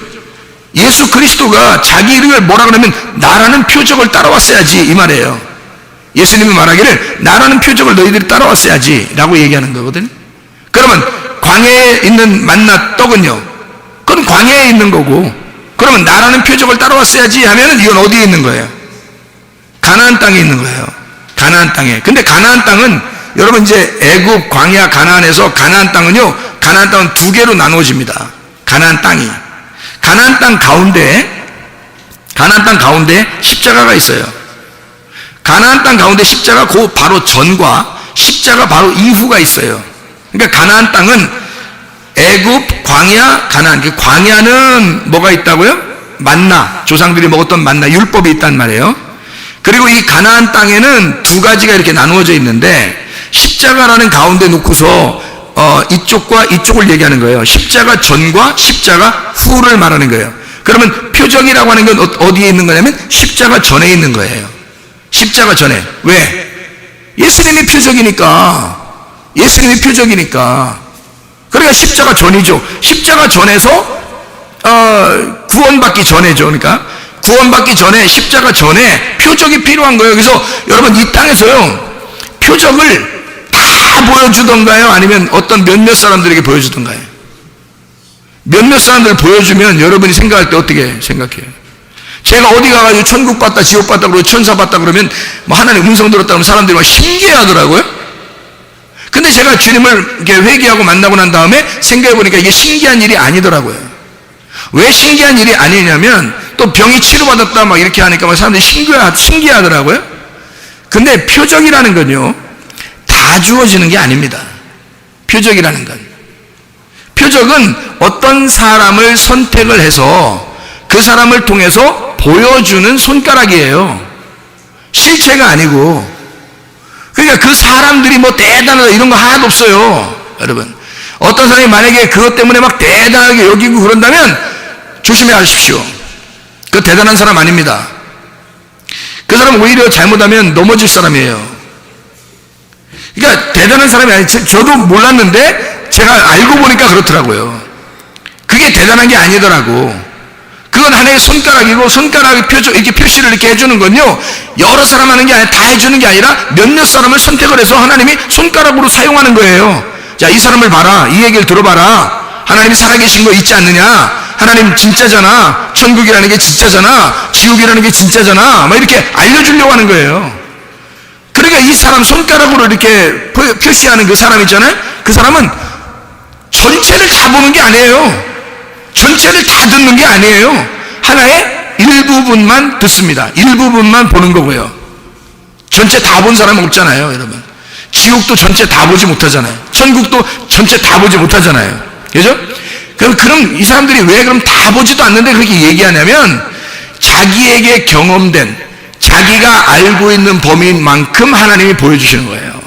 예수 그리스도가 자기 이름을 뭐라 그러면 나라는 표적을 따라왔어야지 이 말이에요. 예수님이 말하기를 나라는 표적을 너희들이 따라왔어야지 라고 얘기하는 거거든요. 그러면 광야에 있는 만나 떡은요, 그건 광야에 있는 거고, 그러면 나라는 표적을 따라왔어야지 하면은 이건 어디에 있는 거예요? 가나안 땅에 있는 거예요. 가나안 땅에. 근데 가나안 땅은 여러분 이제 애굽, 광야, 가나안에서 가나안 땅은요, 가나안 땅은 두 개로 나누어집니다. 가나안 땅이. 가나안 땅 가운데 십자가가 있어요. 가나안 땅 가운데 십자가 그 바로 전과 십자가 바로 이후가 있어요. 그러니까 가나안 땅은 애굽, 광야, 가나안. 그 광야는 뭐가 있다고요? 만나, 조상들이 먹었던 만나, 율법이 있단 말이에요. 그리고 이 가나안 땅에는 두 가지가 이렇게 나누어져 있는데 십자가라는 가운데 놓고서 이쪽과 이쪽을 얘기하는 거예요. 십자가 전과 십자가 후를 말하는 거예요. 그러면 표적이라고 하는 건 어디에 있는 거냐면 십자가 전에 있는 거예요. 십자가 전에. 왜? 예수님이 표적이니까. 예수님이 표적이니까. 그러니까 십자가 전이죠. 십자가 전에서 구원받기 전에죠. 그러니까 구원받기 전에, 십자가 전에 표적이 필요한 거예요. 그래서 여러분 이 땅에서요, 표적을 다 보여주던가요? 아니면 어떤 몇몇 사람들에게 보여주던가요? 몇몇 사람들 보여주면 여러분이 생각할 때 어떻게 생각해요? 제가 어디 가가지고 천국 봤다, 지옥 봤다, 그러고 천사 봤다 그러면 뭐 하나님 음성 들었다 그러면 사람들이 막 신기해 하더라고요. 근데 제가 주님을 이렇게 회개하고 만나고 난 다음에 생각해 보니까 이게 신기한 일이 아니더라고요. 왜 신기한 일이 아니냐면 또 병이 치료받았다 막 이렇게 하니까 막 사람들이 신기하더라고요. 근데 표적이라는 건요, 다 주어지는 게 아닙니다. 표적이라는 건. 표적은 어떤 사람을 선택을 해서 그 사람을 통해서 보여주는 손가락이에요. 실체가 아니고. 그러니까 그 사람들이 뭐 대단하다 이런 거 하나도 없어요. 여러분. 어떤 사람이 만약에 그것 때문에 막 대단하게 여기고 그런다면 조심해 하십시오. 그 대단한 사람 아닙니다. 그 사람은 오히려 잘못하면 넘어질 사람이에요. 그러니까 대단한 사람이 아니, 저도 몰랐는데 제가 알고 보니까 그렇더라고요. 그게 대단한 게 아니더라고. 그건 하나의 손가락이고, 손가락의 이렇게 표시를 이렇게 해주는 건요, 여러 사람 하는 게 아니라 다 해주는 게 아니라 몇몇 사람을 선택을 해서 하나님이 손가락으로 사용하는 거예요. 자, 이 사람을 봐라. 이 얘기를 들어봐라. 하나님이 살아계신 거 있지 않느냐? 하나님 진짜잖아. 천국이라는 게 진짜잖아. 지옥이라는 게 진짜잖아. 막 이렇게 알려주려고 하는 거예요. 그러니까 이 사람 손가락으로 이렇게 표시하는 그 사람 있잖아요. 그 사람은 전체를 다 보는 게 아니에요. 전체를 다 듣는 게 아니에요. 하나의 일부분만 듣습니다. 일부분만 보는 거고요. 전체 다 본 사람은 없잖아요, 여러분. 지옥도 전체 다 보지 못하잖아요. 천국도 전체 다 보지 못하잖아요. 그죠? 그럼 이 사람들이 왜 그럼 다 보지도 않는데 그렇게 얘기하냐면, 자기에게 경험된, 자기가 알고 있는 범위인 만큼 하나님이 보여주시는 거예요.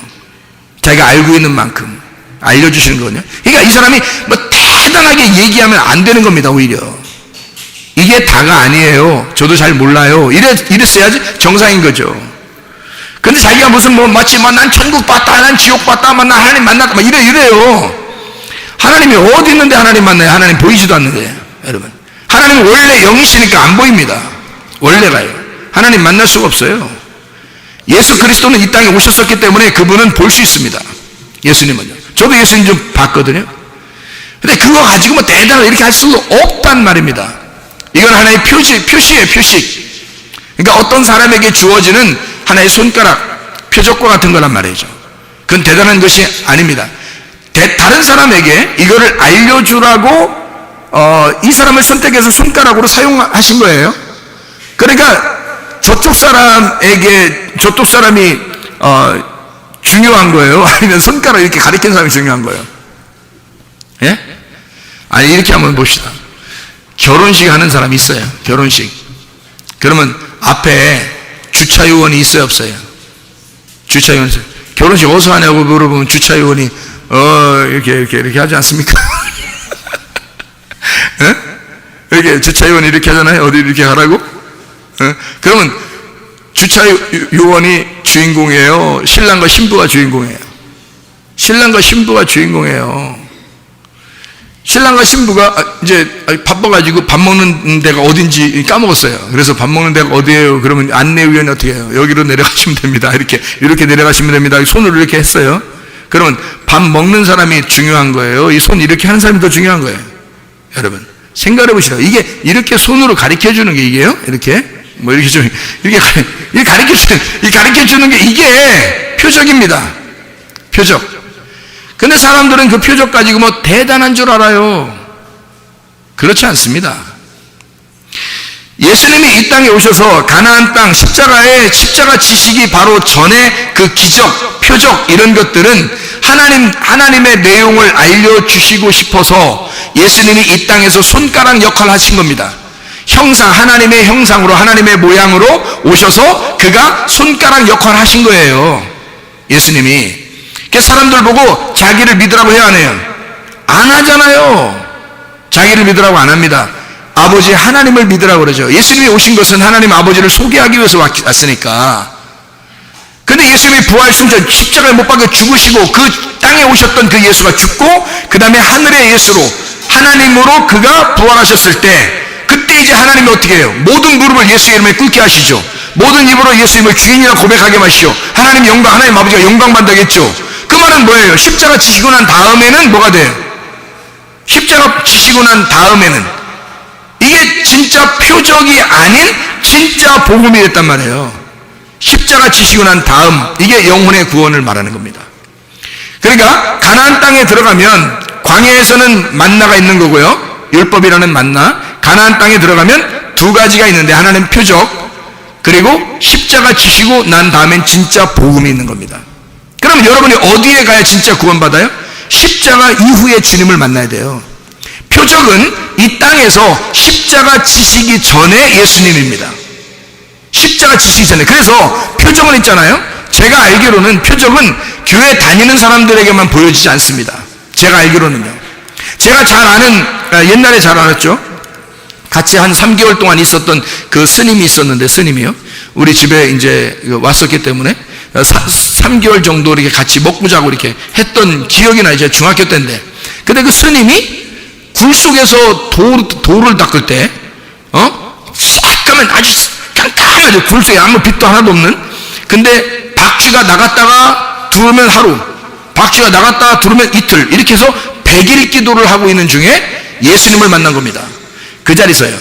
자기가 알고 있는 만큼 알려주시는 거거든요. 그러니까 이 사람이 뭐 대단하게 얘기하면 안 되는 겁니다. 오히려 이게 다가 아니에요. 저도 잘 몰라요. 이랬어야지 정상인 거죠. 근데 자기가 무슨 뭐 마치 난 천국 봤다, 난 지옥 봤다, 난 하나님 만났다, 막 이래요. 하나님이 어디 있는데 하나님 만나요? 하나님 보이지도 않는데, 여러분. 하나님은 원래 영이시니까 안 보입니다. 원래가요. 하나님 만날 수가 없어요. 예수 그리스도는 이 땅에 오셨었기 때문에 그분은 볼 수 있습니다. 예수님은요. 저도 예수님 좀 봤거든요. 근데 그거 가지고 뭐 대단하게 이렇게 할 수도 없단 말입니다. 이건 하나의 표시예요, 표식. 그러니까 어떤 사람에게 주어지는 하나의 손가락, 표적과 같은 거란 말이죠. 그건 대단한 것이 아닙니다. 다른 사람에게 이거를 알려주라고 이 사람을 선택해서 손가락으로 사용하신 거예요. 그러니까 저쪽 사람이 중요한 거예요? 아니면 손가락 이렇게 가리킨 사람이 중요한 거예요? 예? 아니, 이렇게 한번 봅시다. 결혼식 하는 사람이 있어요. 결혼식. 그러면 앞에 주차요원이 있어요, 없어요? 주차요원 있어요. 결혼식 어디서 하냐고 물어보면 주차요원이 이렇게 하지 않습니까? 예? 이렇게 주차요원이 이렇게 하잖아요. 어디 이렇게 가라고? 그러면 주차요원이 주인공이에요? 신랑과 신부가 주인공이에요? 신랑과 신부가 주인공이에요. 신랑과 신부가 이제 바빠가지고 밥 먹는 데가 어딘지 까먹었어요. 그래서 밥 먹는 데가 어디예요? 그러면 안내위원이 어떻게 해요? 여기로 내려가시면 됩니다. 이렇게 내려가시면 됩니다. 손으로 이렇게 했어요. 그러면 밥 먹는 사람이 중요한 거예요? 이 손 이렇게 하는 사람이 더 중요한 거예요? 여러분 생각해 보시라고. 이게 이렇게 손으로 가르쳐 주는 게 이게요? 이렇게 뭐 이렇게 좀 이렇게 가르쳐 주는 게 이게 표적입니다. 표적. 근데 사람들은 그 표적 가지고 뭐 대단한 줄 알아요. 그렇지 않습니다. 예수님이 이 땅에 오셔서 가나안 땅 십자가 지시기 바로 전에 그 기적, 표적 이런 것들은 하나님의 내용을 알려주시고 싶어서 예수님이 이 땅에서 손가락 역할을 하신 겁니다. 하나님의 형상으로 하나님의 모양으로 오셔서 그가 손가락 역할을 하신 거예요. 예수님이. 그래서 사람들 보고 자기를 믿으라고 해야 하네요. 안 하잖아요. 자기를 믿으라고 안 합니다. 아버지 하나님을 믿으라고 그러죠. 예수님이 오신 것은 하나님 아버지를 소개하기 위해서 왔으니까. 근데 예수님이 부활 순전 십자가에 못 박혀 죽으시고 그 땅에 오셨던 그 예수가 죽고 그 다음에 하늘의 예수로 하나님으로 그가 부활하셨을 때 그때 이제 하나님이 어떻게 해요? 모든 무릎을 예수의 이름에 꿇게 하시죠. 모든 입으로 예수님을 주인이라 고백하게 하시죠. 하나님 영광, 하나님 아버지가 영광 받다겠죠. 그 말은 뭐예요? 십자가 지시고 난 다음에는 뭐가 돼요? 십자가 지시고 난 다음에는 이게 진짜 표적이 아닌 진짜 복음이 됐단 말이에요. 십자가 지시고 난 다음 이게 영혼의 구원을 말하는 겁니다. 그러니까 가나안 땅에 들어가면 광야에서는 만나가 있는 거고요. 율법이라는 만나. 가나안 땅에 들어가면 두 가지가 있는데 하나는 표적 그리고 십자가 지시고 난 다음엔 진짜 복음이 있는 겁니다. 그럼 여러분이 어디에 가야 진짜 구원받아요? 십자가 이후에 주님을 만나야 돼요. 표적은 이 땅에서 십자가 지시기 전에 예수님입니다. 십자가 지시기 전에. 그래서 표적은 있잖아요. 제가 알기로는 표적은 교회 다니는 사람들에게만 보여지지 않습니다. 제가 알기로는요. 제가 잘 아는, 옛날에 잘 알았죠. 같이 한 3개월 동안 있었던 그 스님이 있었는데, 스님이요. 우리 집에 이제 왔었기 때문에 3개월 정도 이렇게 같이 먹고 자고 이렇게 했던 기억이 나요. 제가 중학교 때인데. 근데 그 스님이 굴 속에서 돌을 닦을 때, 싹가면 아주 깜깜하죠. 굴 속에 아무 빛도 하나도 없는. 근데 박쥐가 나갔다가 들어오면 하루, 박쥐가 나갔다가 들어오면 이틀, 이렇게 해서 100일 기도를 하고 있는 중에 예수님을 만난 겁니다. 그 자리에서요.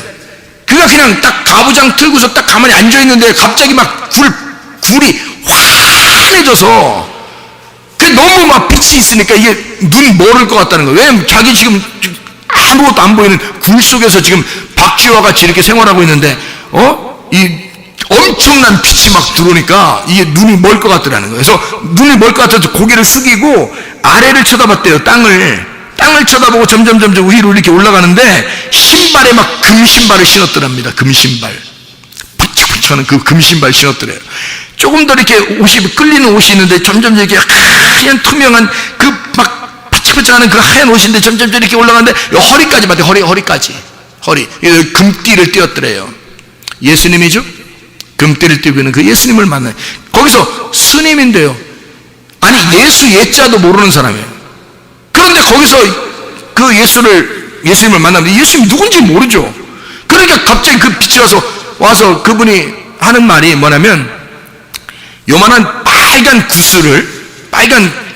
그가 그냥 딱 가부장 틀고서 딱 가만히 앉아있는데 갑자기 막 굴이 환해져서 너무 막 빛이 있으니까 이게 눈이 멀을 것 같다는 거예요. 왜냐면 자기 지금 아무것도 안 보이는 굴 속에서 지금 박쥐와 같이 이렇게 생활하고 있는데 이 엄청난 빛이 막 들어오니까 이게 눈이 멀 것 같더라는 거예요. 그래서 눈이 멀 것 같아서 고개를 숙이고 아래를 쳐다봤대요. 땅을 쳐다보고 점점 위로 이렇게 올라가는데 신발에 막 금신발을 신었더랍니다. 금신발. 부쩍부쩍하는 그 금신발 신었더래요. 조금 더 이렇게 옷이 끌리는 옷이 있는데 점점 이렇게 하얀 투명한 그 막 바짝바짝하는 그 하얀 옷인데 점점 이렇게 올라가는데 허리까지 맞대. 허리 금띠를 띄었더래요. 예수님이죠? 금띠를 띄고 있는 그 예수님을 만나요. 거기서 스님인데요. 아니 예수 예자도 모르는 사람이에요. 그런데 거기서 그 예수님을 만나면 예수님이 누군지 모르죠. 그러니까 갑자기 그 빛이 와서 그분이 하는 말이 뭐냐면 요만한 빨간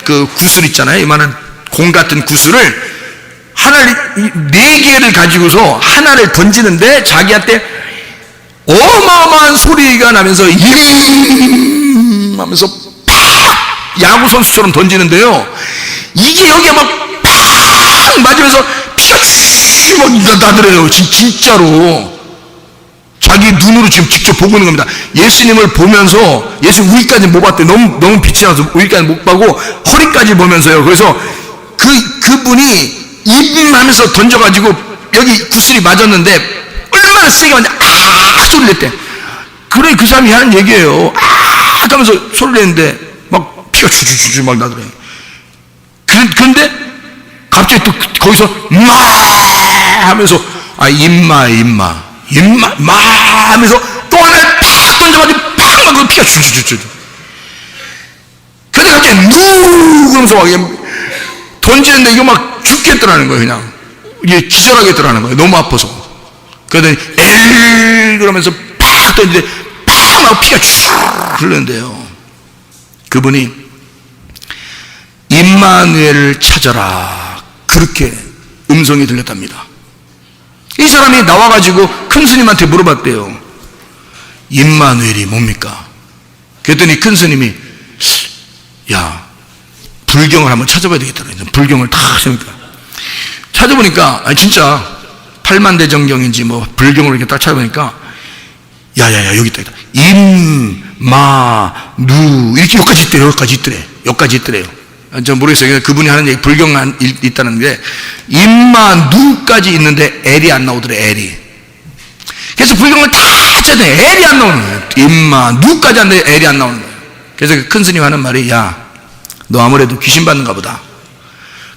그 구슬 있잖아요. 요만한 공 같은 구슬을 하나를 4개를 가지고서 하나를 던지는데 자기한테 어마어마한 소리가 나면서 임 하면서 팍 야구 선수처럼 던지는데요. 이게 여기에 막 팍 맞으면서 피가 막 나더래요. 진짜로. 자기 눈으로 지금 직접 보고 있는 겁니다. 예수님을 보면서 예수님 위까지 못 봤대. 너무 빛이 나서 위까지 못 보고 허리까지 보면서요. 그래서 그분이 임 하면서 던져가지고 여기 구슬이 맞았는데 얼마나 세게 맞냐 소리를 냈대. 그래 그 사람이 하는 얘기예요. 하면서 소리를 냈는데 막 피가 주주주주 막 나더래요. 그런데 갑자기 또 거기서 하면서 임마 하면서 또 하나를 팍 던져가지고 팍 막 피가 줄줄줄줄. 근데 갑자기 그러면서 막 던지는데 이거 막 죽겠더라는 거예요. 그냥 이게 기절하겠더라는 거예요. 너무 아파서. 그러더니 그러면서 팍 던지는데 팍 막 피가 쭉 흐르는데요. 그분이 임마누엘을 찾아라, 그렇게 음성이 들렸답니다. 이 사람이 나와가지고 큰 스님한테 물어봤대요. 임마누엘이 뭡니까? 그랬더니 큰 스님이, 야, 불경을 한번 찾아봐야 되겠다. 불경을 다 찾아보니까 진짜 팔만대정경인지 뭐 불경을 이렇게 딱 찾아보니까 야야야 여기 있다. 임마누 이렇게 여기까지 있더래요. 전 모르겠어요. 그분이 하는 얘기 불경 있다는 게 임마누까지 있는데 L이 안 나오더래. L이. 그래서 불경을 다 찾아야 L이 안 나오는 거예요. 임마누까지 안 돼. L이 안 나오는 거예요. 그래서 그 큰 스님 하는 말이, 야, 너 아무래도 귀신 받는가 보다.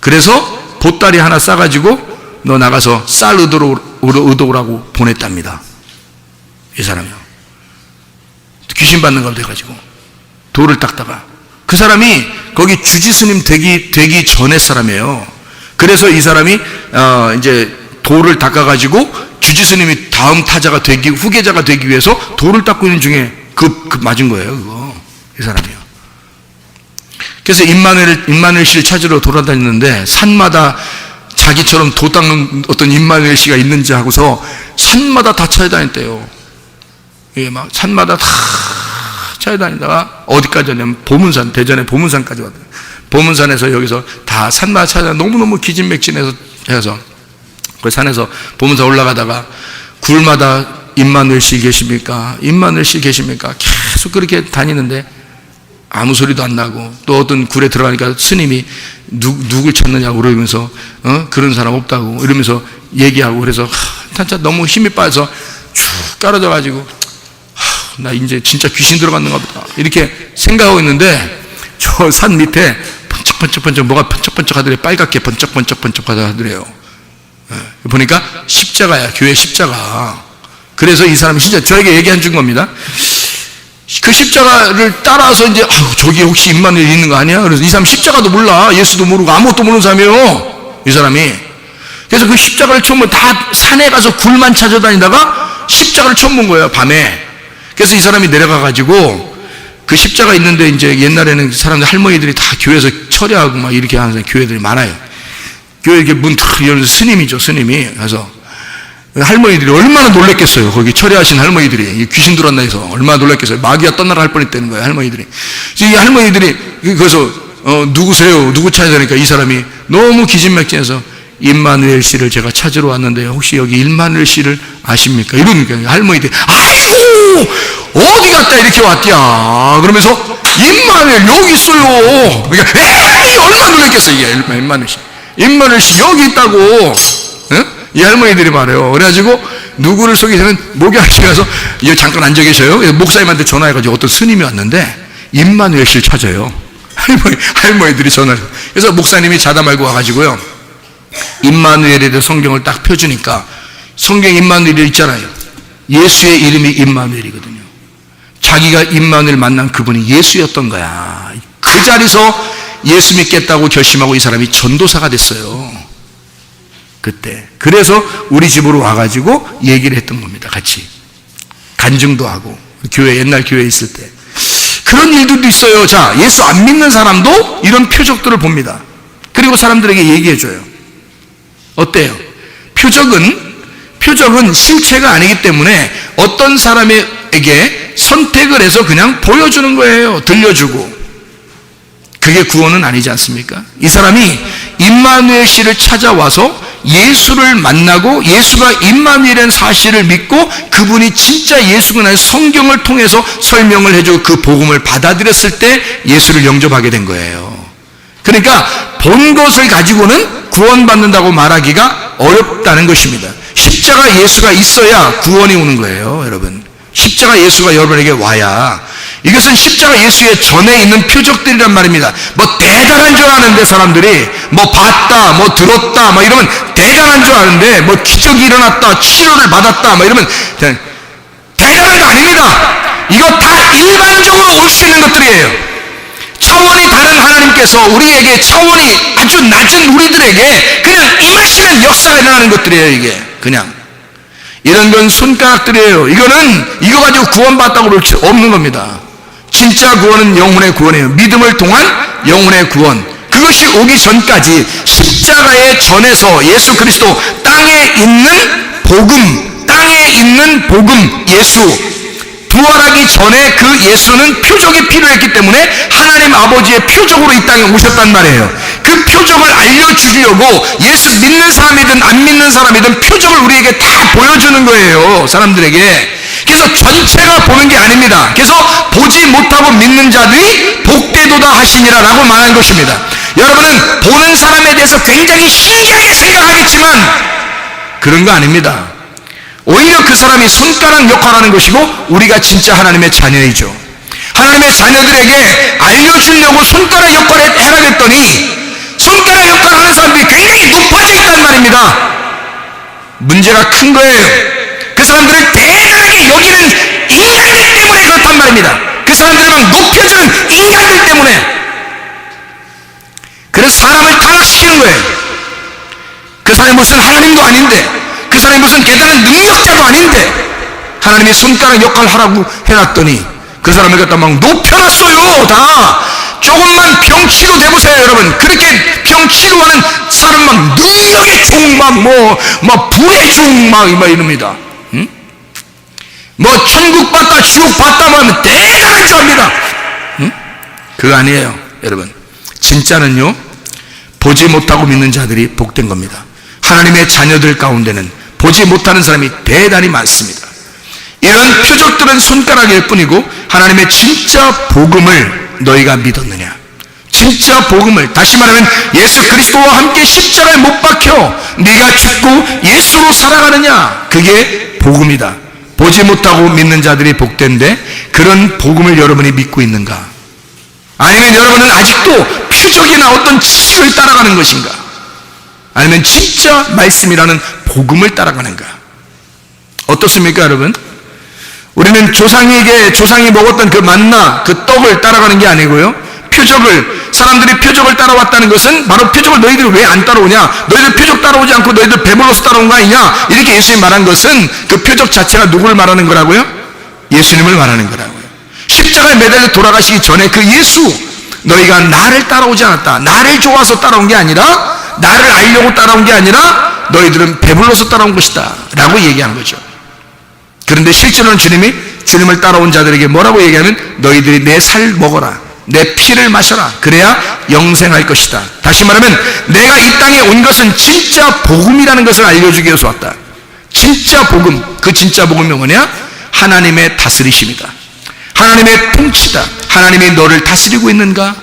그래서 보따리 하나 싸가지고 너 나가서 쌀 얻어오라고 보냈답니다. 이 사람이요. 귀신 받는가 보다 해가지고 돌을 닦다가, 그 사람이 거기 주지스님 되기 전에 사람이에요. 그래서 이 사람이 이제 돌을 닦아가지고 주지스님이 다음 타자가 후계자가 되기 위해서 돌을 닦고 있는 중에 그 맞은 거예요. 그거 이 사람이요. 그래서 임마누엘 씨를 찾으러 돌아다녔는데 산마다 자기처럼 도 닦는 어떤 임마누엘 씨가 있는지 하고서 산마다 다 찾아다녔대요. 예, 막 산마다 다 찾아다니다가 어디까지 왔냐면 보문산, 대전의 보문산까지 왔대요. 보문산에서 여기서 다 산마다 찾아 너무너무 기진맥진해서 해서 그 산에서 보문산 올라가다가 굴마다 임마누엘 씨 계십니까? 임마누엘 씨 계십니까? 계속 그렇게 다니는데 아무 소리도 안 나고, 또 어떤 굴에 들어가니까 스님이 누굴 찾느냐고 그러면서 그런 사람 없다고 이러면서 얘기하고, 그래서 진짜 너무 힘이 빠져서 쭉 떨어져 가지고 나 이제 진짜 귀신 들어갔는가 보다 이렇게 생각하고 있는데 저 산 밑에 번쩍번쩍 뭐가 번쩍번쩍 하더래요. 빨갛게 번쩍번쩍 하더래요. 보니까 십자가야, 교회 십자가. 그래서 이 사람이 진짜 저에게 얘기해 준 겁니다. 그 십자가를 따라서 이제 저기 혹시 임마누엘 있는 거 아니야? 그래서 이 사람 십자가도 몰라, 예수도 모르고 아무것도 모르는 사람이에요, 이 사람이. 그래서 그 십자가를 처음 본, 다 산에 가서 굴만 찾아다니다가 십자가를 처음 본 거예요, 밤에. 그래서 이 사람이 내려가가지고 그 십자가 있는데, 이제 옛날에는 사람들, 할머니들이 다 교회에서 처리하고 막 이렇게 하는 교회들이 많아요. 교회 이렇게 문 탁 열어서 스님이죠, 스님이. 그래서 할머니들이 얼마나 놀랬겠어요. 거기 처리하신 할머니들이 귀신 들어왔나 해서 얼마나 놀랬겠어요. 마귀가 떠나라 할 뻔했다는 거예요, 할머니들이. 이 할머니들이 그래서 누구세요? 누구 찾아다니까 이 사람이 너무 기진맥진해서 임마누엘 씨를 제가 찾으러 왔는데요, 혹시 여기 임마누엘 씨를 아십니까? 이러니까 할머니들이 아이고 어디 갔다 이렇게 왔디야 그러면서 임마누엘 여기 있어요. 그러니까 에이 얼마나 놀랬겠어요. 이게 임마누엘 씨 여기 있다고. 응? 이 할머니들이 말해요. 그래가지고 누구를 소개하면 목욕하시고 가서 잠깐 앉아 계셔요. 목사님한테 전화해가지고 어떤 스님이 왔는데 임마누엘 씨를 찾아요. 할머니들이 전화를. 그래서 목사님이 자다 말고 와가지고요, 임마누엘에 대해 성경을 딱 펴주니까 성경 임마누엘이 있잖아요. 예수의 이름이 임마누엘이거든요. 자기가 임마누엘 만난 그분이 예수였던 거야. 그 자리에서 예수 믿겠다고 결심하고 이 사람이 전도사가 됐어요, 그때. 그래서 우리 집으로 와가지고 얘기를 했던 겁니다. 같이 간증도 하고, 교회, 옛날 교회에 있을 때 그런 일들도 있어요. 자, 예수 안 믿는 사람도 이런 표적들을 봅니다. 그리고 사람들에게 얘기해줘요. 어때요? 표적은 실체가 아니기 때문에 어떤 사람에게 선택을 해서 그냥 보여주는 거예요. 들려주고. 그게 구원은 아니지 않습니까? 이 사람이 임마누엘 씨를 찾아와서 예수를 만나고 예수가 임마누엘이라는 사실을 믿고 그분이 진짜 예수구나 해서 성경을 통해서 설명을 해주고 그 복음을 받아들였을 때 예수를 영접하게 된 거예요. 그러니까 본 것을 가지고는 구원받는다고 말하기가 어렵다는 것입니다. 십자가 예수가 있어야 구원이 오는 거예요, 여러분. 십자가 예수가 여러분에게 와야 이것은 십자가 예수의 전에 있는 표적들이란 말입니다. 뭐 대단한 줄 아는데 사람들이 뭐 봤다, 뭐 들었다, 뭐 이러면 대단한 줄 아는데 뭐 기적이 일어났다, 치료를 받았다, 뭐 이러면 대단한 거 아닙니다. 이거 다 일반적으로 올 수 있는 것들이에요. 차원이 다른 하나님께서 우리에게 차원이 아주 낮은 우리들에게 그냥 임하시는 역사가 일어나는 것들이에요. 이게 그냥 이런 건 손가락들이에요. 이거 가지고 구원받다고 그럴 수 없는 겁니다. 진짜 구원은 영혼의 구원이에요. 믿음을 통한 영혼의 구원. 그것이 오기 전까지 십자가의 전에서 예수 그리스도 땅에 있는 복음 예수 부활하기 전에 그 예수는 표적이 필요했기 때문에 하나님 아버지의 표적으로 이 땅에 오셨단 말이에요. 그 표적을 알려주려고 예수 믿는 사람이든 안 믿는 사람이든 표적을 우리에게 다 보여주는 거예요. 사람들에게. 그래서 전체가 보는 게 아닙니다. 그래서 보지 못하고 믿는 자들이 복되도다 하시니라 라고 말한 것입니다. 여러분은 보는 사람에 대해서 굉장히 신기하게 생각하겠지만 그런 거 아닙니다. 오히려 그 사람이 손가락 역할하는 것이고 우리가 진짜 하나님의 자녀이죠. 하나님의 자녀들에게 알려주려고 손가락 역할을 해야겠더니 손가락 역할을 하는 사람들이 굉장히 높아져 있단 말입니다. 문제가 큰 거예요. 그 사람들을 대단하게 여기는 인간들 때문에 그렇단 말입니다. 그 사람들을 막 높여주는 인간들 때문에. 그래서 사람을 타락시키는 거예요. 그 사람이 무슨 하나님도 아닌데, 그 사람이 무슨 대단한 능력자도 아닌데 하나님이 손가락 역할을 하라고 해놨더니 그 사람을 갖다 막 높여놨어요. 다 조금만 병치료 돼보세요. 여러분 그렇게 병치료하는 사람 막 능력의 종 막 불의 종 막 이럽니다. 뭐 천국 봤다 지옥 봤다 하면 대단한 자입니다. 그거 아니에요. 여러분 진짜는요 보지 못하고 믿는 자들이 복된 겁니다. 하나님의 자녀들 가운데는 보지 못하는 사람이 대단히 많습니다. 이런 표적들은 손가락일 뿐이고 하나님의 진짜 복음을 너희가 믿었느냐? 진짜 복음을, 다시 말하면 예수 그리스도와 함께 십자가에 못 박혀 네가 죽고 예수로 살아가느냐? 그게 복음이다. 보지 못하고 믿는 자들이 복된데 그런 복음을 여러분이 믿고 있는가? 아니면 여러분은 아직도 표적이나 어떤 지식을 따라가는 것인가? 아니면 진짜 말씀이라는 복음을 따라가는가? 어떻습니까 여러분? 우리는 조상이 먹었던 그 만나 그 떡을 따라가는 게 아니고요, 사람들이 표적을 따라왔다는 것은 바로 표적을 너희들이 왜 안 따라오냐, 너희들 표적 따라오지 않고 너희들 배불러서 따라온 거 아니냐, 이렇게 예수님이 말한 것은 그 표적 자체가 누구를 말하는 거라고요? 예수님을 말하는 거라고요. 십자가에 매달려 돌아가시기 전에 그 예수, 너희가 나를 따라오지 않았다, 나를 좋아서 따라온 게 아니라, 나를 알려고 따라온 게 아니라 너희들은 배불러서 따라온 것이다 라고 얘기한 거죠. 그런데 실제로는 주님이 주님을 따라온 자들에게 뭐라고 얘기하면 너희들이 내 살 먹어라, 내 피를 마셔라, 그래야 영생할 것이다. 다시 말하면 내가 이 땅에 온 것은 진짜 복음이라는 것을 알려주기 위해서 왔다. 진짜 복음, 그 진짜 복음이 뭐냐? 하나님의 다스리심이다. 하나님의 통치다. 하나님이 너를 다스리고 있는가?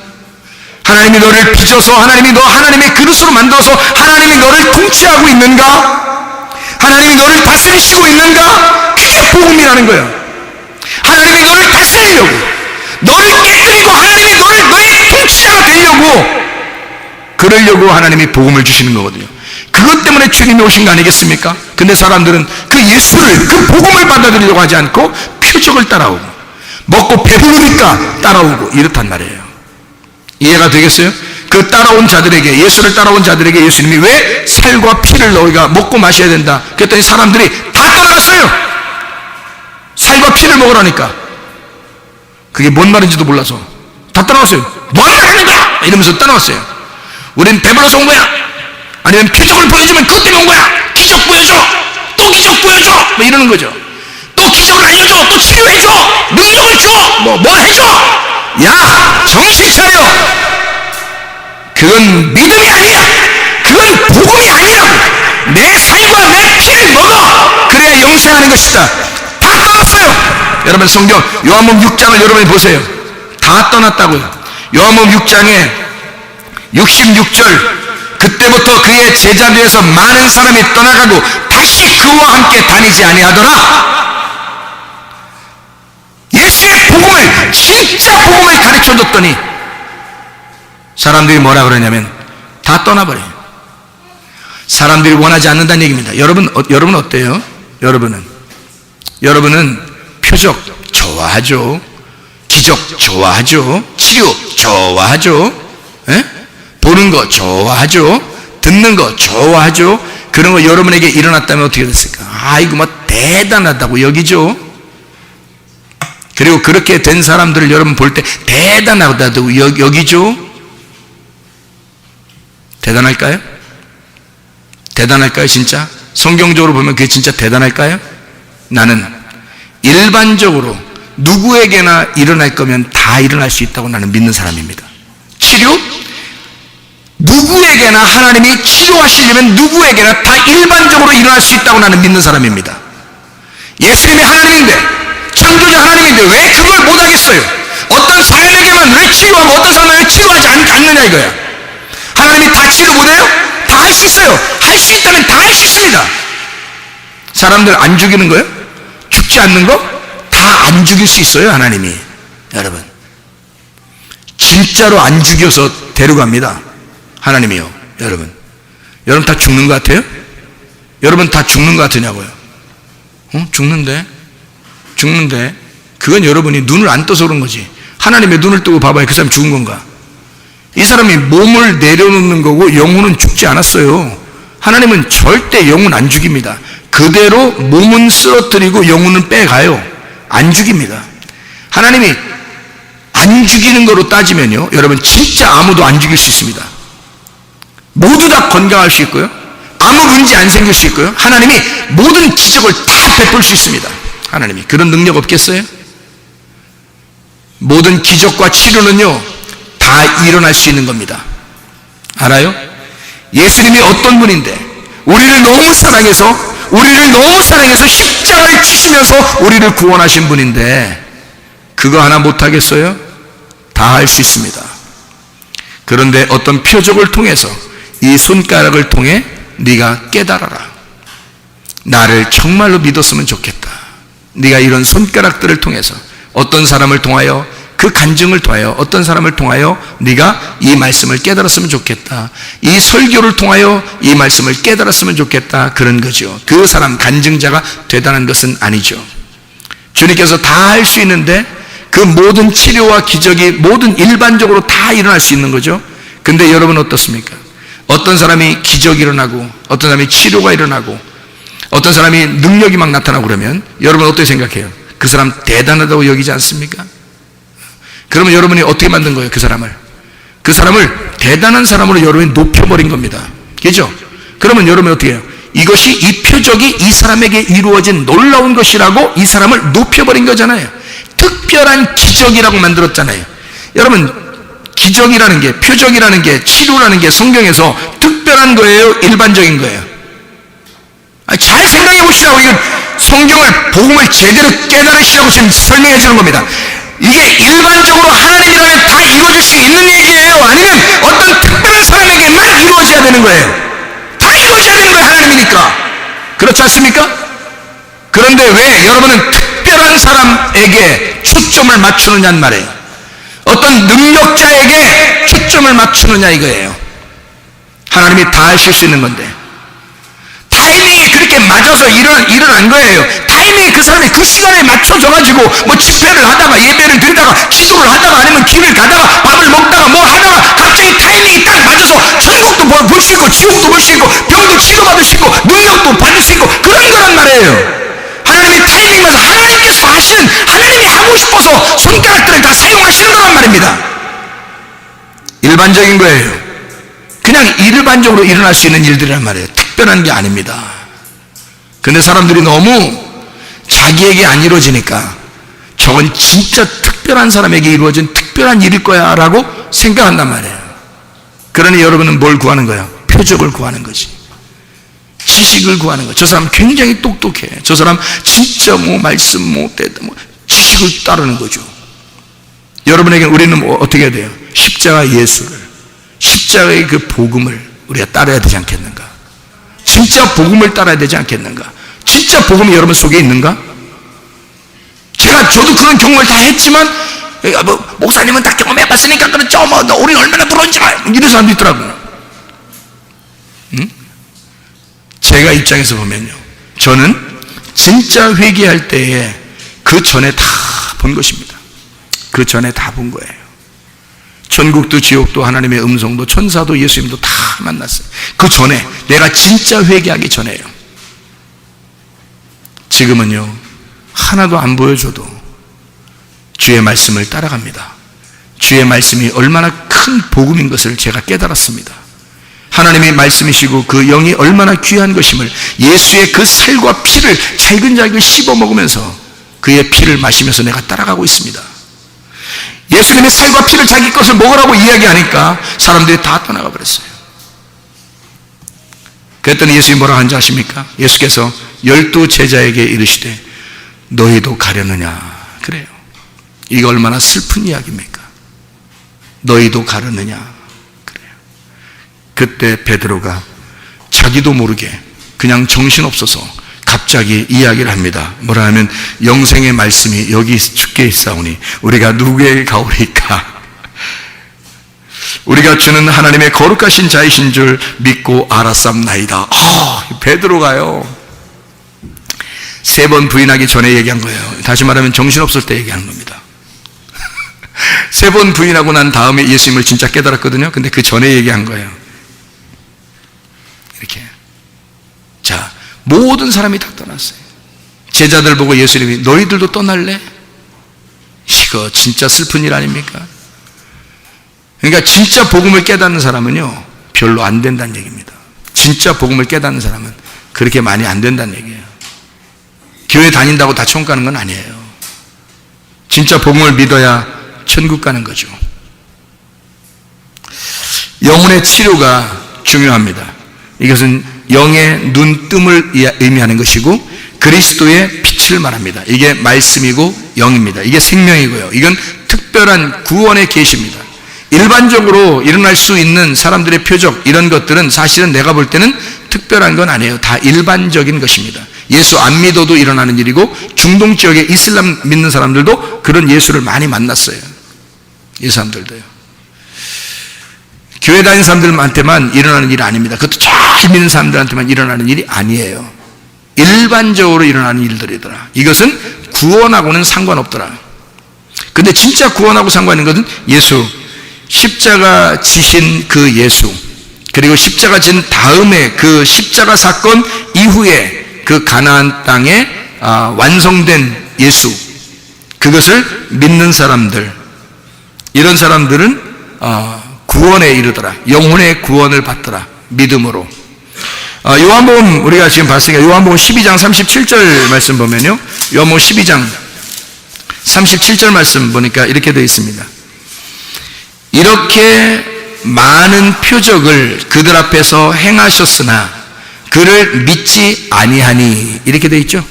하나님이 너를 빚어서 하나님이 너 하나님의 그릇으로 만들어서 하나님이 너를 통치하고 있는가? 하나님이 너를 다스리시고 있는가? 그게 복음이라는 거예요. 하나님이 너를 다스리려고, 너를 깨뜨리고 하나님이 너의 통치자가 되려고, 그러려고 하나님이 복음을 주시는 거거든요. 그것 때문에 주님이 오신 거 아니겠습니까? 근데 사람들은 그 예수를, 그 복음을 받아들이려고 하지 않고 표적을 따라오고, 먹고 배부르니까 따라오고 이렇단 말이에요. 이해가 되겠어요? 그 따라온 자들에게, 예수를 따라온 자들에게 예수님이 왜 살과 피를 너희가 먹고 마셔야 된다 그랬더니 사람들이 다 떠나갔어요. 살과 피를 먹으라니까. 그게 뭔 말인지도 몰라서 다 떠나갔어요. 뭔 말하는 거야? 이러면서 떠나갔어요. 우린 배불러서 온 거야, 아니면 표적을 보여주면 그것 때문에 온 거야, 기적 보여줘, 또 기적 보여줘, 뭐 이러는 거죠. 또 기적을 알려줘, 또 치료해줘, 능력을 줘, 뭐 해줘. 야, 정신 차려. 그건 믿음이 아니야. 그건 복음이 아니라고. 내 살과 내 피를 먹어, 그래야 영생하는 것이다. 다 떠났어요. 여러분 성경 요한복음 6장을 여러분이 보세요. 다 떠났다고요. 요한복음 6장에 66절, 그때부터 그의 제자들에서 많은 사람이 떠나가고 다시 그와 함께 다니지 아니하더라. 예수의 복음을 사람들 진짜 복음을 가르쳐줬더니 사람들이 뭐라 그러냐면 다 떠나버려요. 사람들이 원하지 않는다는 얘기입니다. 여러분 어때요? 여러분은 표적 좋아하죠. 기적 좋아하죠. 치료 좋아하죠. 에? 보는 거 좋아하죠. 듣는 거 좋아하죠. 그런 거 여러분에게 일어났다면 어떻게 됐을까? 이거 뭐 대단하다고 여기죠. 그리고 그렇게 된 사람들을 여러분 볼 때 대단하다고 여기죠. 대단할까요? 대단할까요 진짜? 성경적으로 보면 그게 진짜 대단할까요? 나는 일반적으로 누구에게나 일어날 거면 다 일어날 수 있다고 나는 믿는 사람입니다. 치료? 누구에게나 하나님이 치료하시려면 누구에게나 다 일반적으로 일어날 수 있다고 나는 믿는 사람입니다. 예수님이 하나님인데, 창조자 하나님인데 왜 그걸 못하겠어요? 어떤 사람에게만 왜 치료하고 어떤 사람은 왜 치료하지 않느냐 이거야. 하나님이 다 치료 못해요? 다 할 수 있어요. 할 수 있다면 다 할 수 있습니다. 사람들 안 죽이는 거예요? 죽지 않는 거? 다 안 죽일 수 있어요 하나님이. 여러분 진짜로 안 죽여서 데려갑니다 하나님이요. 여러분 다 죽는 것 같아요? 여러분 다 죽는 것 같으냐고요? 죽는데 그건 여러분이 눈을 안 떠서 그런 거지. 하나님의 눈을 뜨고 봐봐요. 그 사람이 죽은 건가? 이 사람이 몸을 내려놓는 거고 영혼은 죽지 않았어요. 하나님은 절대 영혼 안 죽입니다. 그대로 몸은 쓰러뜨리고 영혼은 빼가요. 안 죽입니다. 하나님이 안 죽이는 거로 따지면요, 여러분 진짜 아무도 안 죽일 수 있습니다. 모두 다 건강할 수 있고요, 아무 문제 안 생길 수 있고요, 하나님이 모든 기적을 다 베풀 수 있습니다. 하나님이 그런 능력 없겠어요? 모든 기적과 치료는요 다 일어날 수 있는 겁니다. 알아요? 예수님이 어떤 분인데 우리를 너무 사랑해서 십자가를 지시면서 우리를 구원하신 분인데 그거 하나 못하겠어요? 다 할 수 있습니다. 그런데 어떤 표적을 통해서 이 손가락을 통해 네가 깨달아라. 나를 정말로 믿었으면 좋겠다. 네가 이런 손가락들을 통해서 어떤 사람을 통하여 그 간증을 통하여 어떤 사람을 통하여 네가 이 말씀을 깨달았으면 좋겠다. 이 설교를 통하여 이 말씀을 깨달았으면 좋겠다. 그런 거죠. 그 사람 간증자가 대단한 것은 아니죠. 주님께서 다 할 수 있는데 그 모든 치료와 기적이 모든 일반적으로 다 일어날 수 있는 거죠. 근데 여러분 어떻습니까? 어떤 사람이 기적이 일어나고 어떤 사람이 치료가 일어나고 어떤 사람이 능력이 막 나타나고 그러면 여러분 어떻게 생각해요? 그 사람 대단하다고 여기지 않습니까? 그러면 여러분이 어떻게 만든 거예요? 그 사람을 대단한 사람으로 여러분이 높여버린 겁니다. 그죠? 그러면 여러분 어떻게 해요? 이것이 이 표적이 이 사람에게 이루어진 놀라운 것이라고 이 사람을 높여버린 거잖아요. 특별한 기적이라고 만들었잖아요. 여러분 기적이라는 게, 표적이라는 게, 치료라는 게 성경에서 특별한 거예요? 일반적인 거예요? 잘 생각해 보시라고. 이건 성경을, 복음을 제대로 깨달으시라고 지금 설명해 주는 겁니다. 이게 일반적으로 하나님이라면 다 이루어질 수 있는 얘기예요? 아니면 어떤 특별한 사람에게만 이루어져야 되는 거예요? 다 이루어져야 되는 거예요, 하나님이니까. 그렇지 않습니까? 그런데 왜 여러분은 특별한 사람에게 초점을 맞추느냐는 말이에요. 어떤 능력자에게 초점을 맞추느냐 이거예요. 하나님이 다 하실 수 있는 건데 타이밍이 그렇게 맞아서 일어난 거예요. 타이밍이 그 사람이 그 시간에 맞춰져가지고 뭐 집회를 하다가 예배를 드리다가 기도를 하다가 아니면 길을 가다가 밥을 먹다가 뭐 하다가 갑자기 타이밍이 딱 맞아서 천국도 볼 수 있고 지옥도 볼 수 있고 병도 치료받을 수 있고 능력도 받을 수 있고 그런 거란 말이에요. 하나님의 타이밍 맞아 하나님께서 하시는, 하나님이 하고 싶어서 손가락들을 다 사용하시는 거란 말입니다. 일반적인 거예요. 그냥 일반적으로 일어날 수 있는 일들이란 말이에요. 특별한 게 아닙니다. 근데 사람들이 너무 자기에게 안 이루어지니까 저건 진짜 특별한 사람에게 이루어진 특별한 일일 거야 라고 생각한단 말이에요. 그러니 여러분은 뭘 구하는 거예요? 표적을 구하는 거지. 지식을 구하는 거예요. 저 사람 굉장히 똑똑해. 저 사람 진짜 뭐 말씀 뭐 지식을 따르는 거죠. 여러분에게 우리는 뭐 어떻게 해야 돼요? 십자가 예수를, 십자가의 그 복음을 우리가 따라야 되지 않겠는가? 진짜 복음을 따라야 되지 않겠는가? 진짜 복음이 여러분 속에 있는가? 저도 그런 경험을 다 했지만 뭐, 목사님은 다 경험해봤으니까 그렇죠. 뭐, 우리 얼마나 부러운지 이런 사람도 있더라고요. 응? 제가 입장에서 보면요, 저는 진짜 회개할 때에 그 전에 다 본 것입니다. 그 전에 다 본 거예요. 천국도 지옥도 하나님의 음성도 천사도 예수님도 다 만났어요. 그 전에, 내가 진짜 회개하기 전에요. 지금은요, 하나도 안 보여줘도 주의 말씀을 따라갑니다. 주의 말씀이 얼마나 큰 복음인 것을 제가 깨달았습니다. 하나님의 말씀이시고 그 영이 얼마나 귀한 것임을, 예수의 그 살과 피를 잘근잘근 씹어 먹으면서 그의 피를 마시면서 내가 따라가고 있습니다. 예수님의 살과 피를 자기 것을 먹으라고 이야기하니까 사람들이 다 떠나가 버렸어요. 그랬더니 예수님이 뭐라고 하는지 아십니까? 예수께서 12 제자에게 이르시되 너희도 가려느냐. 그래요. 이거 얼마나 슬픈 이야기입니까? 너희도 가려느냐. 그래요. 그때 베드로가 자기도 모르게 그냥 정신없어서 갑자기 이야기를 합니다. 뭐라 하면, 영생의 말씀이 여기 주께 있사오니 우리가 누구에게 가오리까? 우리가 주는 하나님의 거룩하신 자이신 줄 믿고 알았삼나이다. 베드로가요, 3번 부인하기 전에 얘기한 거예요. 다시 말하면 정신없을 때 얘기하는 겁니다. 3번 부인하고 난 다음에 예수님을 진짜 깨달았거든요. 근데 그 전에 얘기한 거예요. 이렇게. 자, 모든 사람이 다 떠났어요. 제자들 보고 예수님이 너희들도 떠날래? 이거 진짜 슬픈 일 아닙니까? 그러니까 진짜 복음을 깨닫는 사람은요, 별로 안 된다는 얘기입니다. 진짜 복음을 깨닫는 사람은 그렇게 많이 안 된다는 얘기예요. 교회 다닌다고 다 천국 가는 건 아니에요. 진짜 복음을 믿어야 천국 가는 거죠. 영혼의 치료가 중요합니다. 이것은 영의 눈뜸을 의미하는 것이고 그리스도의 빛을 말합니다. 이게 말씀이고 영입니다. 이게 생명이고요. 이건 특별한 구원의 계시입니다. 일반적으로 일어날 수 있는 사람들의 표적, 이런 것들은 사실은 내가 볼 때는 특별한 건 아니에요. 다 일반적인 것입니다. 예수 안 믿어도 일어나는 일이고, 중동 지역에 이슬람 믿는 사람들도 그런 예수를 많이 만났어요. 이 사람들도요. 교회 다니는 사람들한테만 일어나는 일이 아닙니다. 그것도 잘 믿는 사람들한테만 일어나는 일이 아니에요. 일반적으로 일어나는 일들이더라. 이것은 구원하고는 상관없더라. 근데 진짜 구원하고 상관 있는 것은 예수, 십자가 지신 그 예수, 그리고 십자가 진 다음에 그 십자가 사건 이후에 그 가나안 땅에 완성된 예수, 그것을 믿는 사람들, 이런 사람들은 구원에 이르더라. 영혼의 구원을 받더라. 믿음으로. 요한복음 우리가 지금 봤으니까 요한복음 12장 37절 말씀 보면요, 요한복음 12장 37절 말씀 보니까 이렇게 되어 있습니다. 이렇게 많은 표적을 그들 앞에서 행하셨으나 그를 믿지 아니하니, 이렇게 되어 있죠.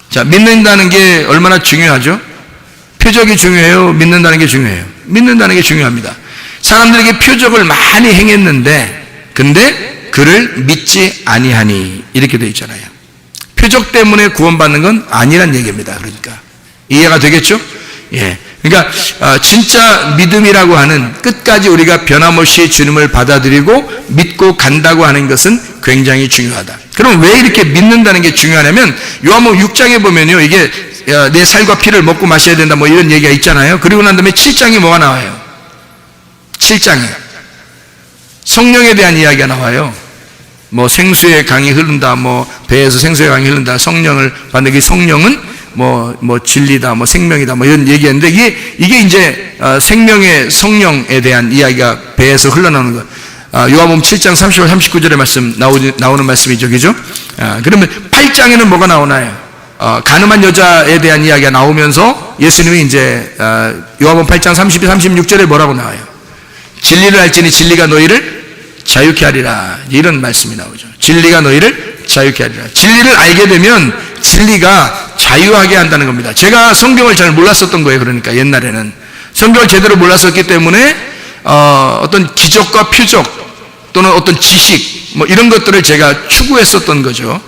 자, 믿는다는 게 얼마나 중요하죠? 표적이 중요해요? 믿는다는 게 중요해요? 믿는다는 게 중요합니다. 사람들에게 표적을 많이 행했는데 근데 그를 믿지 아니하니, 이렇게 되어 있잖아요. 표적 때문에 구원받는 건 아니란 얘기입니다. 그러니까 이해가 되겠죠? 예. 그러니까 진짜 믿음이라고 하는, 끝까지 우리가 변함없이 주님을 받아들이고 믿고 간다고 하는 것은 굉장히 중요하다. 그럼 왜 이렇게 믿는다는 게 중요하냐면, 요한복음 6장에 보면요, 이게 내 살과 피를 먹고 마셔야 된다 뭐 이런 얘기가 있잖아요. 그리고 난 다음에 7장에 뭐가 나와요? 7장에 성령에 대한 이야기가 나와요. 뭐 생수의 강이 흐른다, 뭐 배에서 생수의 강이 흐른다, 성령을 받는 게, 성령은 뭐 진리다, 뭐 생명이다, 뭐 이런 얘기였는데, 이게 이제 생명의 성령에 대한 이야기가 배에서 흘러나오는 거. 요한복음 7장 30절 39절의 말씀 나오는 말씀이죠, 그죠? 그러면 8장에는 뭐가 나오나요? 가늠한 여자에 대한 이야기가 나오면서 예수님이 이제 요한복음 8장 32, 36절에 뭐라고 나와요? 진리를 알지니 진리가 너희를 자유케 하리라, 이런 말씀이 나오죠. 진리가 너희를 자유케 하리라. 진리를 알게 되면 진리가 자유하게 한다는 겁니다. 제가 성경을 잘 몰랐었던 거예요. 그러니까 옛날에는 성경을 제대로 몰랐었기 때문에 어떤 기적과 표적 또는 어떤 지식 뭐 이런 것들을 제가 추구했었던 거죠.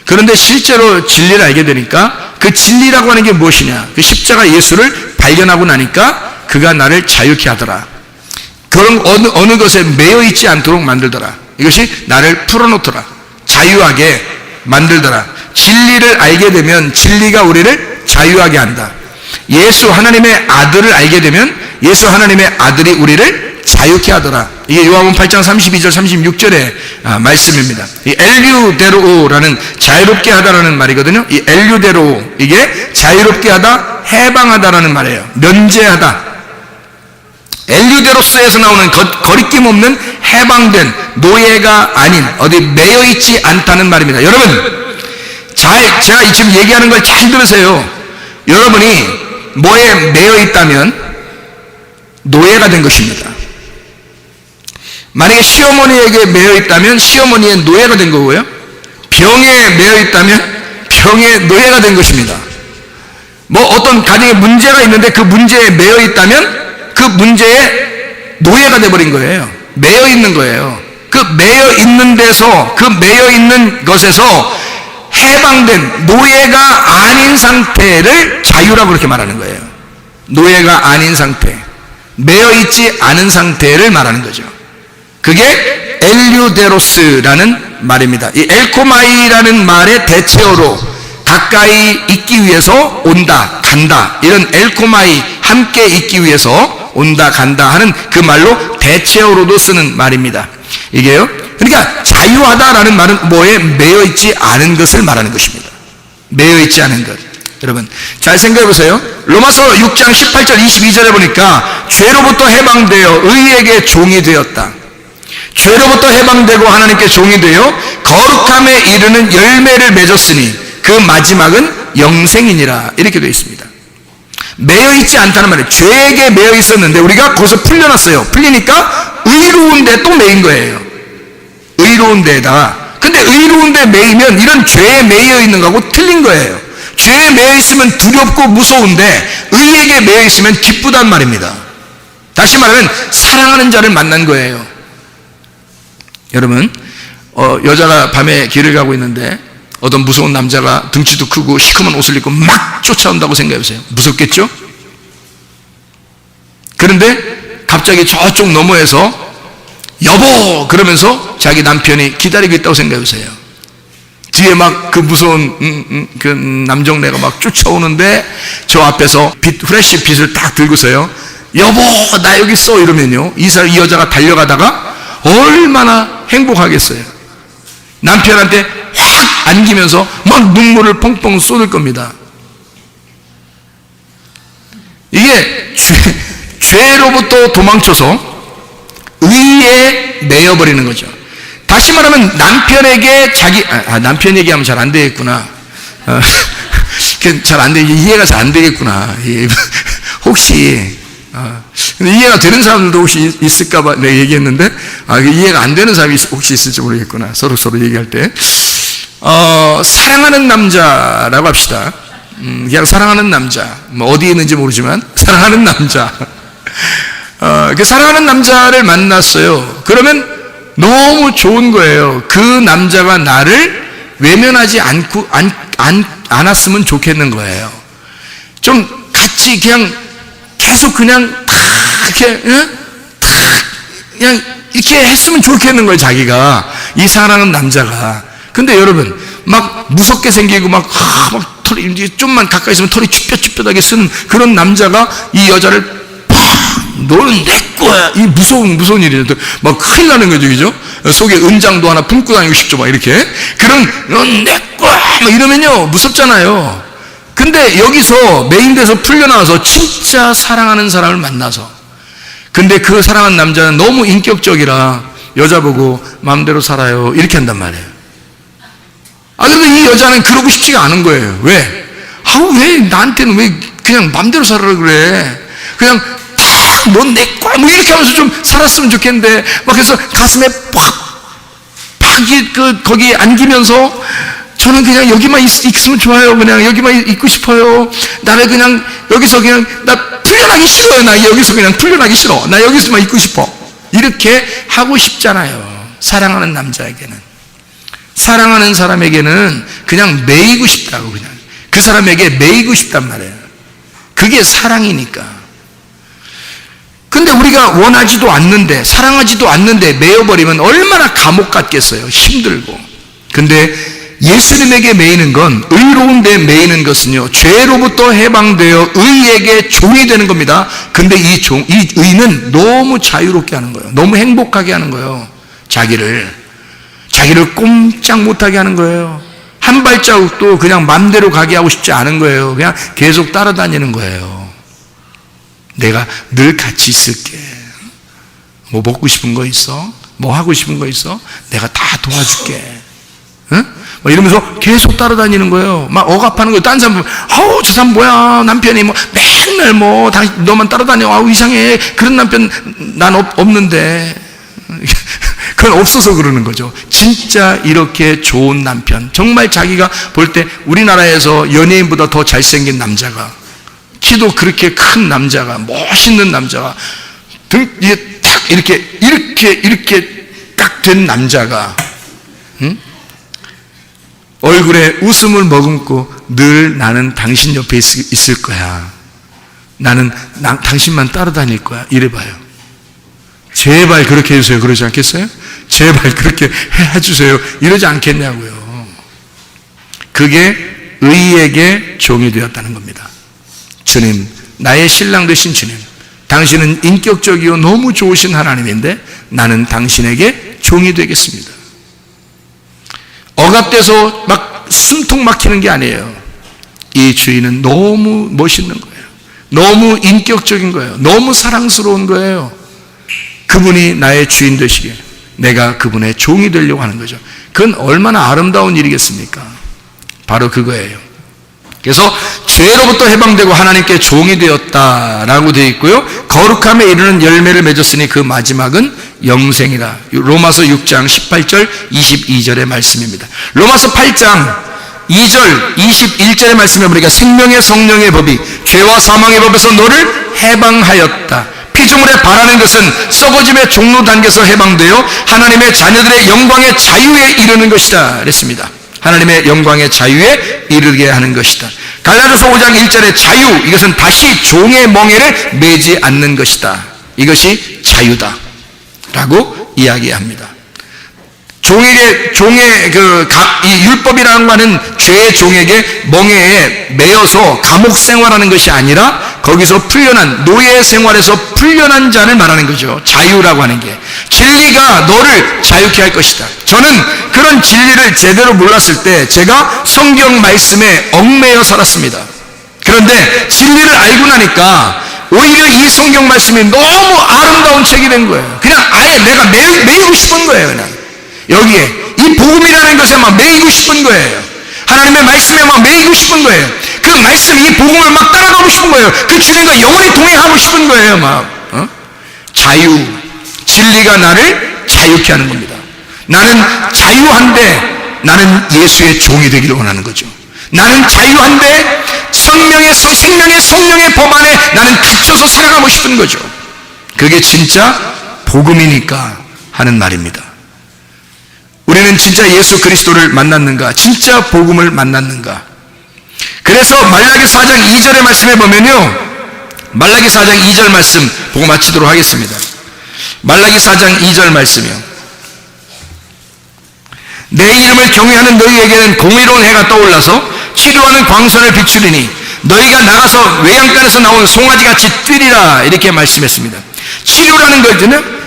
그런데 실제로 진리를 알게 되니까 그 진리라고 하는 게 무엇이냐, 그 십자가 예수를 발견하고 나니까 그가 나를 자유케 하더라. 그런 어느 것에 매여 있지 않도록 만들더라. 이것이 나를 풀어놓더라. 자유하게 만들더라. 진리를 알게 되면 진리가 우리를 자유하게 한다. 예수 하나님의 아들을 알게 되면 예수 하나님의 아들이 우리를 자유케 하더라. 이게 요한복음 8장 32절 36절의 말씀입니다. 이 엘류데로라는 자유롭게 하다라는 말이거든요. 이 엘류데로, 이게 자유롭게 하다, 해방하다라는 말이에요. 면제하다. 엘류데로스에서 나오는 거리낌 없는 해방된 노예가 아닌, 어디 매여 있지 않다는 말입니다. 여러분, 제가 지금 얘기하는 걸 잘 들으세요. 여러분이 뭐에 매여 있다면 노예가 된 것입니다. 만약에 시어머니에게 매여 있다면 시어머니의 노예가 된 거고요. 병에 매여 있다면 병의 노예가 된 것입니다. 뭐 어떤 가정에 문제가 있는데 그 문제에 매여 있다면 그 문제에 노예가 돼버린 거예요. 매여 있는 거예요. 그 매여 있는 데서, 그 매여 있는 것에서 해방된 노예가 아닌 상태를 자유라고 그렇게 말하는 거예요. 노예가 아닌 상태, 매여 있지 않은 상태를 말하는 거죠. 그게 엘류데로스라는 말입니다. 이 엘코마이라는 말의 대체어로 가까이 있기 위해서 온다, 간다, 이런 엘코마이, 함께 있기 위해서 온다, 간다 하는 그 말로 대체어로도 쓰는 말입니다. 이게요, 그러니까 자유하다라는 말은 뭐에 매여 있지 않은 것을 말하는 것입니다. 매여 있지 않은 것. 여러분 잘 생각해 보세요. 로마서 6장 18절 22절에 보니까 죄로부터 해방되어 의에게 종이 되었다. 죄로부터 해방되고 하나님께 종이 되어 거룩함에 이르는 열매를 맺었으니 그 마지막은 영생이니라, 이렇게 되어 있습니다. 매여 있지 않다는 말이에요. 죄에게 매여 있었는데 우리가 거기서 풀려났어요. 풀리니까 의로운 데 또 매인 거예요. 의로운 데에다가. 근데 의로운 데 매이면 이런 죄에 매여 있는 거하고 틀린 거예요. 죄에 매여 있으면 두렵고 무서운데 의에게 매여 있으면 기쁘단 말입니다. 다시 말하면 사랑하는 자를 만난 거예요. 여러분, 여자가 밤에 길을 가고 있는데 어떤 무서운 남자가 등치도 크고 시커먼 옷을 입고 막 쫓아온다고 생각해 보세요. 무섭겠죠? 그런데 갑자기 저쪽 너머에서 여보! 그러면서 자기 남편이 기다리고 있다고 생각해 보세요. 뒤에 막 그 무서운 그 남정네가 막 쫓아오는데 저 앞에서 후레쉬 빛을 딱 들고서요, 여보 나 여기 있어 이러면요, 이 여자가 달려가다가 얼마나 행복하겠어요. 남편한테 확 안기면서 막 눈물을 펑펑 쏟을 겁니다. 이게 죄로부터 도망쳐서 의에 매여버리는 거죠. 다시 말하면 남편에게 남편 얘기하면 잘 안 되겠구나. 잘 안 돼. 이해가 잘 안 되겠구나. 혹시, 근데 이해가 되는 사람들도 혹시 있을까봐 내가 얘기했는데, 이해가 안 되는 사람이 혹시 있을지 모르겠구나. 서로 얘기할 때. 사랑하는 남자라고 합시다. 그냥 사랑하는 남자. 뭐 어디에 있는지 모르지만, 사랑하는 남자. 그 사랑하는 남자를 만났어요. 그러면 너무 좋은 거예요. 그 남자가 나를 외면하지 않았으면 좋겠는 거예요. 좀 같이 그냥 계속 그냥 그냥 이렇게 했으면 좋겠는 거예요, 자기가. 이 사랑하는 남자가. 근데 여러분, 막 무섭게 생기고 막 털이, 좀만 가까이 있으면 털이 쭈뼛쭈뼛하게 쓰는 그런 남자가 이 여자를 너는 내 거야. 이 무서운 일이에요. 막 큰일 나는 거죠, 그죠? 속에 은장도 하나 품고 다니고 싶죠, 막 이렇게. 그럼, 넌 내 거야. 막 이러면요, 무섭잖아요. 근데 여기서 메인돼서 풀려나와서 진짜 사랑하는 사람을 만나서. 근데 그 사랑하는 남자는 너무 인격적이라 여자 보고 마음대로 살아요, 이렇게 한단 말이에요. 근데 이 여자는 그러고 싶지가 않은 거예요. 왜? 왜 나한테는 왜 그냥 마음대로 살아라 그래. 그냥 넌 내 거야 뭐 이렇게 하면서 좀 살았으면 좋겠는데, 막 그래서 가슴에 거기 안기면서 저는 그냥 여기만 있으면 좋아요. 그냥 여기만 있고 싶어요. 나를 그냥 여기서 그냥 나 풀려나기 싫어요. 나 여기서 그냥 풀려나기 싫어. 나 여기서만 있고 싶어. 이렇게 하고 싶잖아요. 사랑하는 남자에게는. 사랑하는 사람에게는 그냥 매이고 싶다고, 그냥 그 사람에게 매이고 싶단 말이에요. 그게 사랑이니까. 근데 우리가 원하지도 않는데, 사랑하지도 않는데 매여버리면 얼마나 감옥 같겠어요. 힘들고. 근데 예수님에게 매이는 건, 의로운 데 매이는 것은요, 죄로부터 해방되어 의에게 종이 되는 겁니다. 근데 이 의는 너무 자유롭게 하는 거예요. 너무 행복하게 하는 거예요. 자기를 꼼짝 못하게 하는 거예요. 한 발자국도 그냥 맘대로 가게 하고 싶지 않은 거예요. 그냥 계속 따라다니는 거예요. 내가 늘 같이 있을게. 뭐 먹고 싶은 거 있어? 뭐 하고 싶은 거 있어? 내가 다 도와줄게. 응? 뭐 이러면서 계속 따라다니는 거예요. 막 억압하는 거예요. 딴 사람 보면, 아우, 저 사람 뭐야. 남편이 뭐 맨날 뭐, 너만 따라다녀. 아우, 이상해. 그런 남편 난 없는데. 그건 없어서 그러는 거죠. 진짜 이렇게 좋은 남편, 정말 자기가 볼 때 우리나라에서 연예인보다 더 잘생긴 남자가, 키도 그렇게 큰 남자가, 멋있는 남자가, 등에 딱 이렇게 딱 된 남자가, 응? 얼굴에 웃음을 머금고 늘 나는 당신 옆에 있을 거야. 나는 당신만 따라다닐 거야. 이래봐요. 제발 그렇게 해주세요. 그러지 않겠어요? 제발 그렇게 해주세요. 이러지 않겠냐고요. 그게 의에게 종이 되었다는 겁니다. 주님, 나의 신랑 되신 주님, 당신은 인격적이고 너무 좋으신 하나님인데 나는 당신에게 종이 되겠습니다. 억압돼서 막 숨통 막히는 게 아니에요. 이 주인은 너무 멋있는 거예요. 너무 인격적인 거예요. 너무 사랑스러운 거예요. 그분이 나의 주인 되시게 내가 그분의 종이 되려고 하는 거죠. 그건 얼마나 아름다운 일이겠습니까? 바로 그거예요. 그래서 죄로부터 해방되고 하나님께 종이 되었다라고 되어 있고요. 거룩함에 이르는 열매를 맺었으니 그 마지막은 영생이다. 로마서 6장 18절 22절의 말씀입니다. 로마서 8장 2절 21절의 말씀에 보니까 생명의 성령의 법이 죄와 사망의 법에서 너를 해방하였다. 피조물에 바라는 것은 썩어짐의 종로 단계에서 해방되어 하나님의 자녀들의 영광의 자유에 이르는 것이다 그랬습니다. 하나님의 영광의 자유에 이르게 하는 것이다. 갈라디아서 5장 1절의 자유, 이것은 다시 종의 멍에를 매지 않는 것이다. 이것이 자유다 라고 이야기합니다. 종의 이 율법이라는 것은 죄의 종에게 멍에에 매여서 감옥 생활하는 것이 아니라 거기서 풀려난, 노예 생활에서 풀려난 자를 말하는 거죠. 자유라고 하는 게. 진리가 너를 자유케 할 것이다. 저는 그런 진리를 제대로 몰랐을 때 제가 성경 말씀에 얽매여 살았습니다. 그런데 진리를 알고 나니까 오히려 이 성경 말씀이 너무 아름다운 책이 된 거예요. 그냥 아예 내가 매이고 싶은 거예요. 그냥 여기에 이 복음이라는 것에 막 매이고 싶은 거예요. 하나님의 말씀에 막 매이고 싶은 거예요. 그 말씀, 이 복음을 막 따라가고 싶은 거예요. 그 주님과 영원히 동행하고 싶은 거예요. 막 자유, 진리가 나를 자유케 하는 겁니다. 나는 자유한데 나는 예수의 종이 되기를 원하는 거죠. 나는 자유한데 생명의 성령의 법 안에 나는 갇혀서 살아가고 싶은 거죠. 그게 진짜 복음이니까 하는 말입니다. 우리는 진짜 예수 그리스도를 만났는가? 진짜 복음을 만났는가? 그래서 말라기 4장 2절의 말씀에 보면요, 말라기 4장 2절 말씀 보고 마치도록 하겠습니다. 말라기 4장 2절 말씀이요. 내 이름을 경외하는 너희에게는 공의로운 해가 떠올라서 치료하는 광선을 비추리니 너희가 나가서 외양간에서 나온 송아지같이 뛰리라, 이렇게 말씀했습니다. 치료라는 것은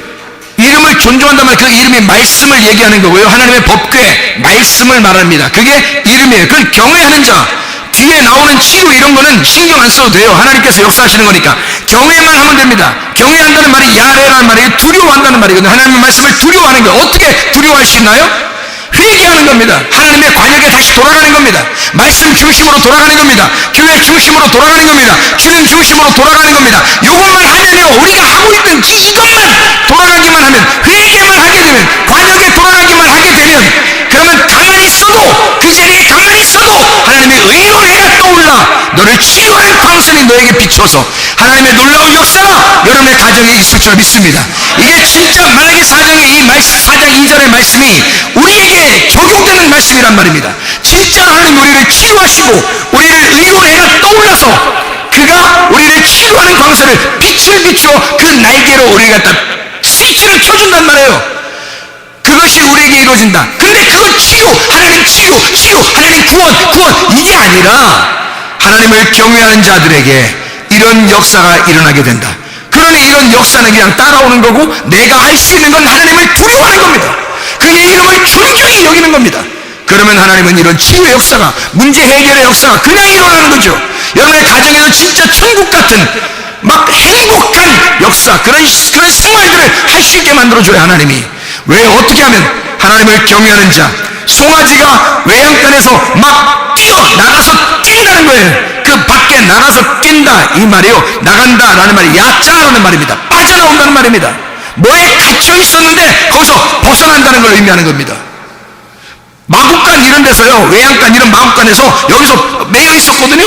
이름을 존중한단 말이에요. 그 이름이 말씀을 얘기하는 거고요. 하나님의 법궤, 말씀을 말합니다. 그게 이름이에요. 그걸 경외하는 자, 뒤에 나오는 치유 이런 거는 신경 안 써도 돼요. 하나님께서 역사하시는 거니까 경외만 하면 됩니다. 경외한다는 말이 야레라는 말이에요. 두려워한다는 말이거든요. 하나님의 말씀을 두려워하는 거예요. 어떻게 두려워할 수 있나요? 회개하는 겁니다. 하나님의 관역에 다시 돌아가는 겁니다. 말씀 중심으로 돌아가는 겁니다. 교회 중심으로 돌아가는 겁니다. 주님 중심으로 돌아가는 겁니다. 이것만 하면요, 우리가 하고 있는 이것만 돌아가기만 하면, 회개만 하게 되면, 관역에 돌아가기만 하게 되면, 그러면 가만히 있어도, 그 자리에 가만히 있어도 하나님의 의로운 해가 떠올라 너를 치유하는 광선이 너에게 비춰서 하나님의 놀라운 역사가 여러분의 가정에 있을 줄 믿습니다. 이게 진짜 말라기 4장의 이 말씀, 4장 2절의 말씀이 우리에게 적용되는 말씀이란 말입니다. 진짜 하나님 우리를 치유하시고 우리를 의로운 해가 떠올라서 그가 우리를 치유하는 광선을 빛을 비추어 그 날개로 우리를 갖다 스위치를 켜준단 말이에요. 그것이 우리에게 이루어진다. 근데 그건 치유, 하나님 하나님 구원 이게 아니라 하나님을 경외하는 자들에게 이런 역사가 일어나게 된다. 그러니 이런 역사는 그냥 따라오는 거고, 내가 할 수 있는 건 하나님을 두려워하는 겁니다. 그의 이름을 존중히 여기는 겁니다. 그러면 하나님은 이런 치유의 역사가, 문제 해결의 역사가 그냥 일어나는 거죠. 여러분의 가정에서 진짜 천국 같은 막 행복한 역사, 그런 생활들을 할 수 있게 만들어줘야 하나님이. 왜? 어떻게 하면? 하나님을 경외하는 자, 송아지가 외양간에서 막 뛰어나가서 뛴다는 거예요. 그 밖에 나가서 뛴다 이 말이요, 나간다라는 말이 야자라는 말입니다. 빠져나온다는 말입니다. 뭐에 갇혀 있었는데 거기서 벗어난다는 걸 의미하는 겁니다. 마국간 이런 데서요, 외양간 이런 마국간에서 여기서 매여 있었거든요.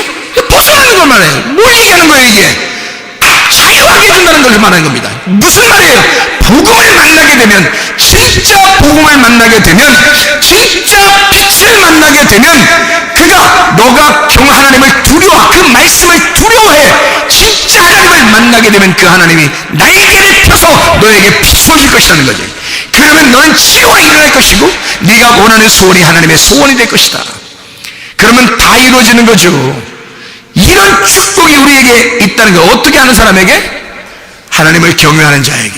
벗어나는 걸 말해요. 뭘 얘기하는 거예요 이게? 자유하게 해준다는 걸 말하는 겁니다. 무슨 말이에요? 복음을 만나게 되면, 진짜 복음을 만나게 되면, 진짜 빛을 만나게 되면, 그가 너가 하나님을 두려워, 그 말씀을 두려워해. 진짜 하나님을 만나게 되면 그 하나님이 날개를 펴서 너에게 빛을 줄 것이라는 거지. 그러면 너는 치유가 일어날 것이고, 네가 원하는 소원이 하나님의 소원이 될 것이다. 그러면 다 이루어지는 거죠. 이런 축복이 우리에게 있다는 걸 어떻게 하는 사람에게? 하나님을 경외하는 자에게,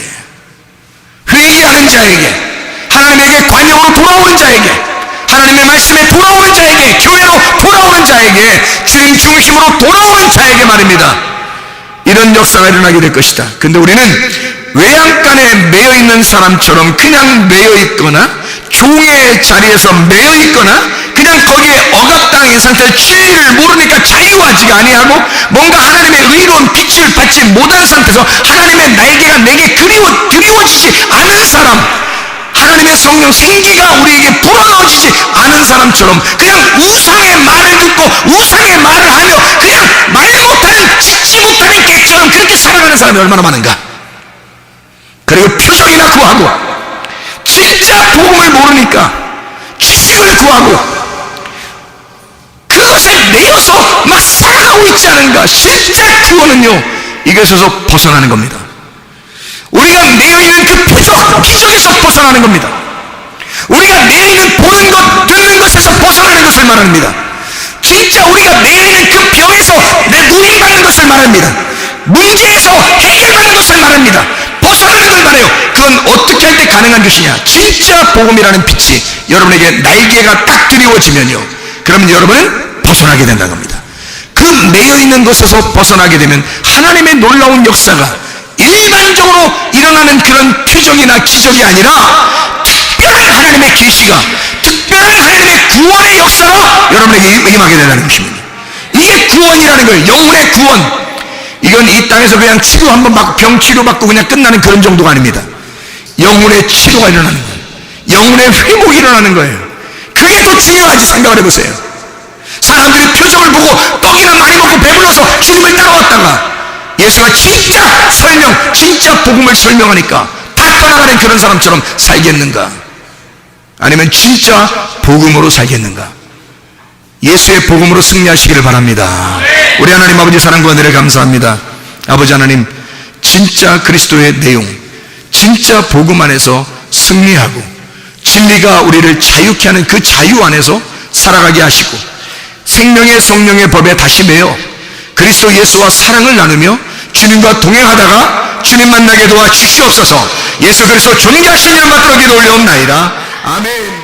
회개하는 자에게, 하나님에게 관용으로 돌아오는 자에게, 하나님의 말씀에 돌아오는 자에게, 교회로 돌아오는 자에게, 주님 중심으로 돌아오는 자에게 말입니다. 이런 역사가 일어나게 될 것이다. 근데 우리는 외양간에 매여 있는 사람처럼 그냥 매여 있거나, 종의 자리에서 매여 있거나, 그냥 거기에 억압당한 상태에서 진리를 모르니까 자유하지가 아니하고, 뭔가 하나님의 의로운 빛을 받지 못한 상태에서 하나님의 날개가 내게 그리워지지 않은 사람, 하나님의 성령 생기가 우리에게 불어넣어지지 않은 사람처럼 그냥 우상의 말을 듣고 우상의 말을 하며 그냥 말 못하는, 짖지 못하는 개처럼 그렇게 살아가는 사람이 얼마나 많은가. 그리고 표적이나 구하고, 진짜 복음을 모르니까 지식을 구하고 그것에 매여서 막 살아가고 있지 않은가. 진짜 구원은요, 이것에서 벗어나는 겁니다. 우리가 매여있는 그 표적, 기적에서 벗어나는 겁니다. 우리가 매여있는 보는 것, 듣는 것에서 벗어나는 것을 말합니다. 진짜 우리가 매여있는 그 병에서 내 누림받는 것을 말합니다. 문제에서 해결받는 것을 말합니다. 벗어나는 걸 말해요. 그건 어떻게 할 때 가능한 것이냐? 진짜 복음이라는 빛이 여러분에게 날개가 딱 드리워지면요, 그러면 여러분은 벗어나게 된다는 겁니다. 그 매여있는 것에서 벗어나게 되면 하나님의 놀라운 역사가 일반적으로 일어나는 그런 표적이나 기적이 아니라 특별한 하나님의 계시가, 특별한 하나님의 구원의 역사가 여러분에게 임하게 된다는 것입니다. 이게 구원이라는 거예요. 영혼의 구원. 이건 이 땅에서 그냥 치료 한번 받고 병 치료받고 그냥 끝나는 그런 정도가 아닙니다. 영혼의 치료가 일어나는 거예요. 영혼의 회복이 일어나는 거예요. 그게 더 중요하지. 생각을 해보세요. 사람들이 표적을 보고 떡이나 많이 먹고 배불러서 주님을 따라왔다가 예수가 진짜 진짜 복음을 설명하니까 다 떠나가는 그런 사람처럼 살겠는가? 아니면 진짜 복음으로 살겠는가? 예수의 복음으로 승리하시기를 바랍니다. 우리 하나님 아버지 사랑과 은혜를 감사합니다. 아버지 하나님, 진짜 그리스도의 내용, 진짜 복음 안에서 승리하고 진리가 우리를 자유케 하는 그 자유 안에서 살아가게 하시고, 생명의 성령의 법에 다시 매여 그리스도 예수와 사랑을 나누며 주님과 동행하다가 주님 만나게 도와 주시옵소서. 예수 그리스도 존귀하신 이름 받들어 기도 올려옵나이다. 아멘.